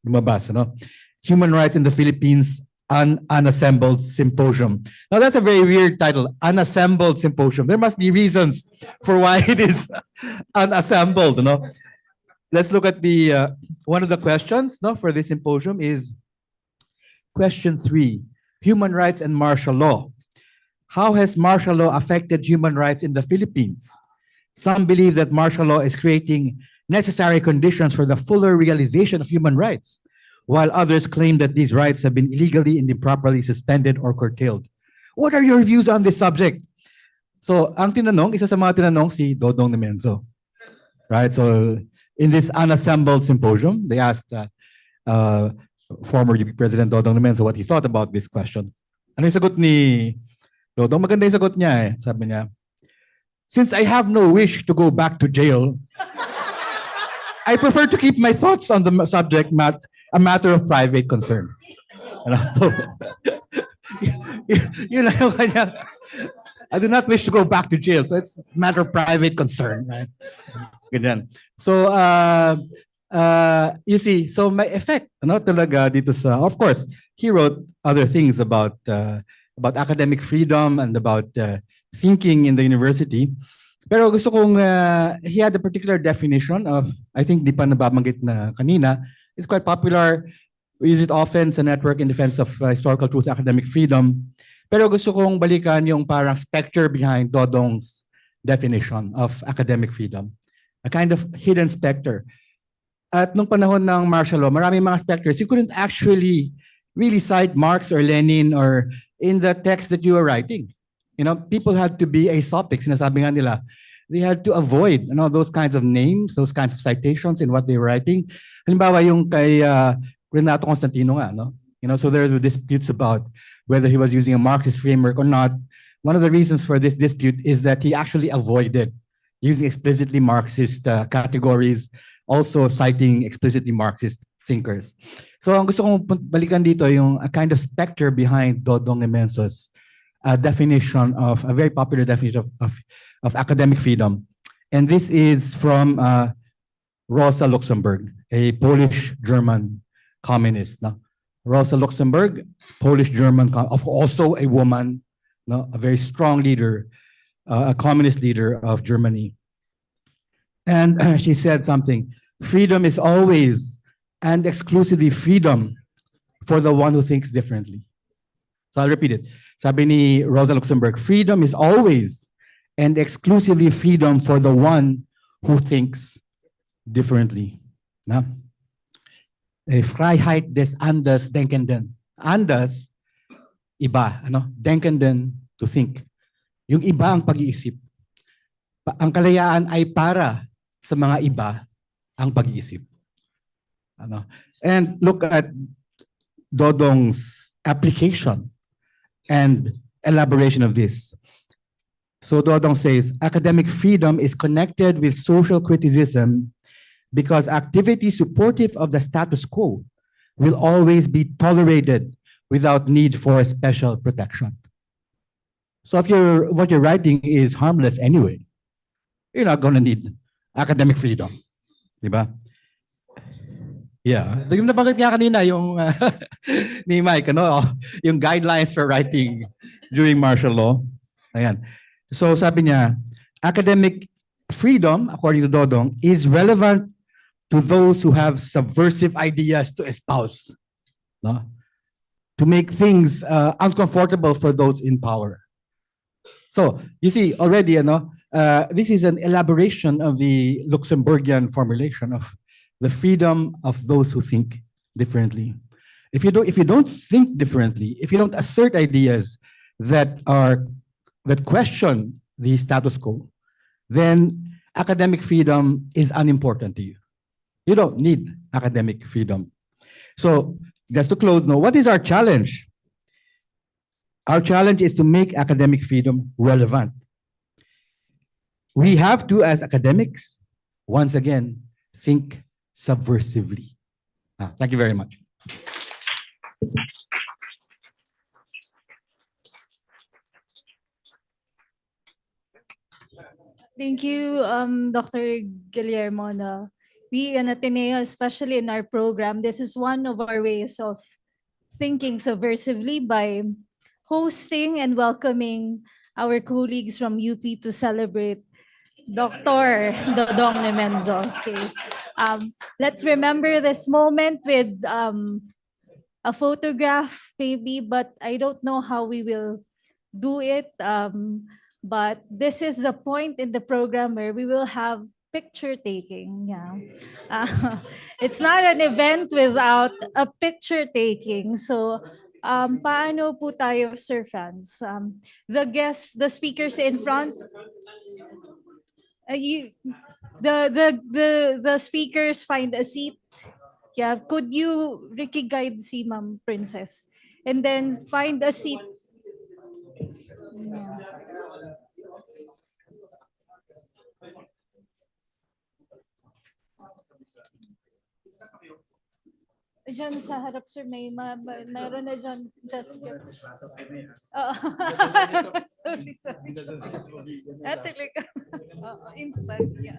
lumabas, no? Human Rights in the Philippines, an Unassembled Symposium. Now that's a very weird title, Unassembled Symposium. There must be reasons for why it is unassembled, no? Let's look at the one of the questions, no, for this symposium is question 3, human rights and martial law. How has martial law affected human rights in the Philippines? Some believe that martial law is creating necessary conditions for the fuller realization of human rights, while others claim that these rights have been illegally and improperly suspended or curtailed. What are your views on this subject? So, ang tinanong, isa sa mga tinanong si Dodong Nemenzo. Right? So, in this unassembled symposium, they asked former UP President Dodong Nemenzo what he thought about this question. Ano yung sagot ni Dodong? Maganda yung sagot niya eh. Sabi niya, since I have no wish to go back to jail, I prefer to keep my thoughts on the subject a matter of private concern. So, yun lang yung kanya. I do not wish to go back to jail, so it's a matter of private concern. Right? Ganyan. So, you see, so may effect, talaga dito sa, of course, he wrote other things about academic freedom and about thinking in the university. Pero gusto kong, he had a particular definition of, I think di pa nababanggit na kanina, it's quite popular, we use it often sa network in defense of historical truth, academic freedom. Pero gusto kong balikan yung parang specter behind Dodong's definition of academic freedom. A kind of hidden specter. At nung panahon ng martial law, maraming mga specters, you couldn't actually really cite Marx or Lenin or in the text that you were writing. You know, people had to be Aesopic, sinasabi nga nila. They had to avoid, those kinds of names, those kinds of citations in what they were writing. Halimbawa yung kay Renato Constantino nga, no? So there are disputes about whether he was using a Marxist framework or not. One of the reasons for this dispute is that he actually avoided using explicitly Marxist categories, also citing explicitly Marxist thinkers. So ang gusto kong balikan dito yung a kind of specter behind Dodong Nemenzo's definition of, a very popular definition of academic freedom. And this is from Rosa Luxemburg, a Polish-German communist. No? Rosa Luxemburg, Polish-German, also a woman, no? A very strong leader, a communist leader of Germany. And she said something, freedom is always and exclusively freedom for the one who thinks differently. So I'll repeat it. Sabi ni Rosa Luxemburg, freedom is always and exclusively freedom for the one who thinks differently. Na? Freiheit des Anders Denkenden. Anders, iba. Denkenden, to think. Yung iba ang pag-iisip. Ang kalayaan ay para sa mga iba ang pag-iisip. And look at Dodong's application and elaboration of this. So Dodong says, academic freedom is connected with social criticism because activity supportive of the status quo will always be tolerated without need for special protection. So if what you're writing is harmless anyway, you're not going to need academic freedom. Diba? Yeah. Yung nabanggit nga kanina, yung ni Mike, yung guidelines for writing during martial law. Ayan. So sabi niya, academic freedom, according to Dodong, is relevant to those who have subversive ideas to espouse. No? To make things uncomfortable for those in power. So you see already, this is an elaboration of the Luxembourgian formulation of the freedom of those who think differently. If you don't think differently, if you don't assert ideas that question the status quo, then academic freedom is unimportant to you. You don't need academic freedom. So just to close now, what is our challenge? Our challenge is to make academic freedom relevant. We have to, as academics, once again, think subversively. Thank you very much. Thank you, Dr. Guillermo. We in Ateneo, especially in our program, this is one of our ways of thinking subversively by hosting and welcoming our colleagues from UP to celebrate Dr. Dodong Nemenzo. Okay. Let's remember this moment with a photograph maybe, but I don't know how we will do it. But this is the point in the program where we will have picture taking. Yeah. It's not an event without a picture taking. So paano po tayo, Sir Franz? The guests, the speakers in front, the speakers find a seat. Yeah, could you Ricky guide si Ma'am Princess and then find a seat? Yeah. Diyan sa harap, sir, mayroon na dyan, Jessica. Sorry. Talaga. Instant, yeah.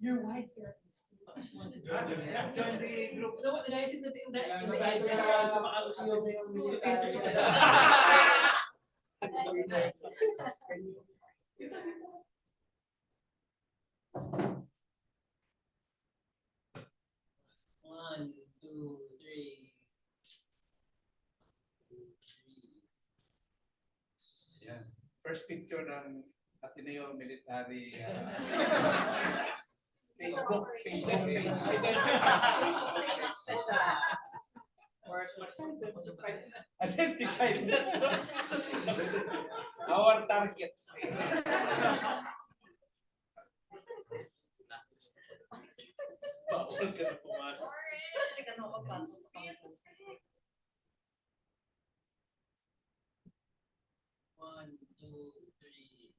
You're white. One, two, three. Yeah. First picture ng Ateneo Military Facebook page. Identify our targets. Bawal ka na pumasok. One, two, three.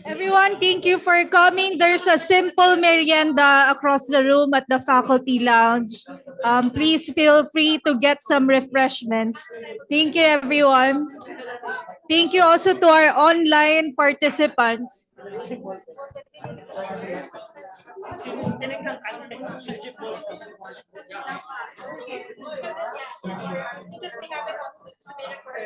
Everyone, thank you for coming. There's a simple merienda across the room at the faculty lounge. Please feel free to get some refreshments. Thank you, everyone. Thank you also to our online participants. Because we have it on submitted for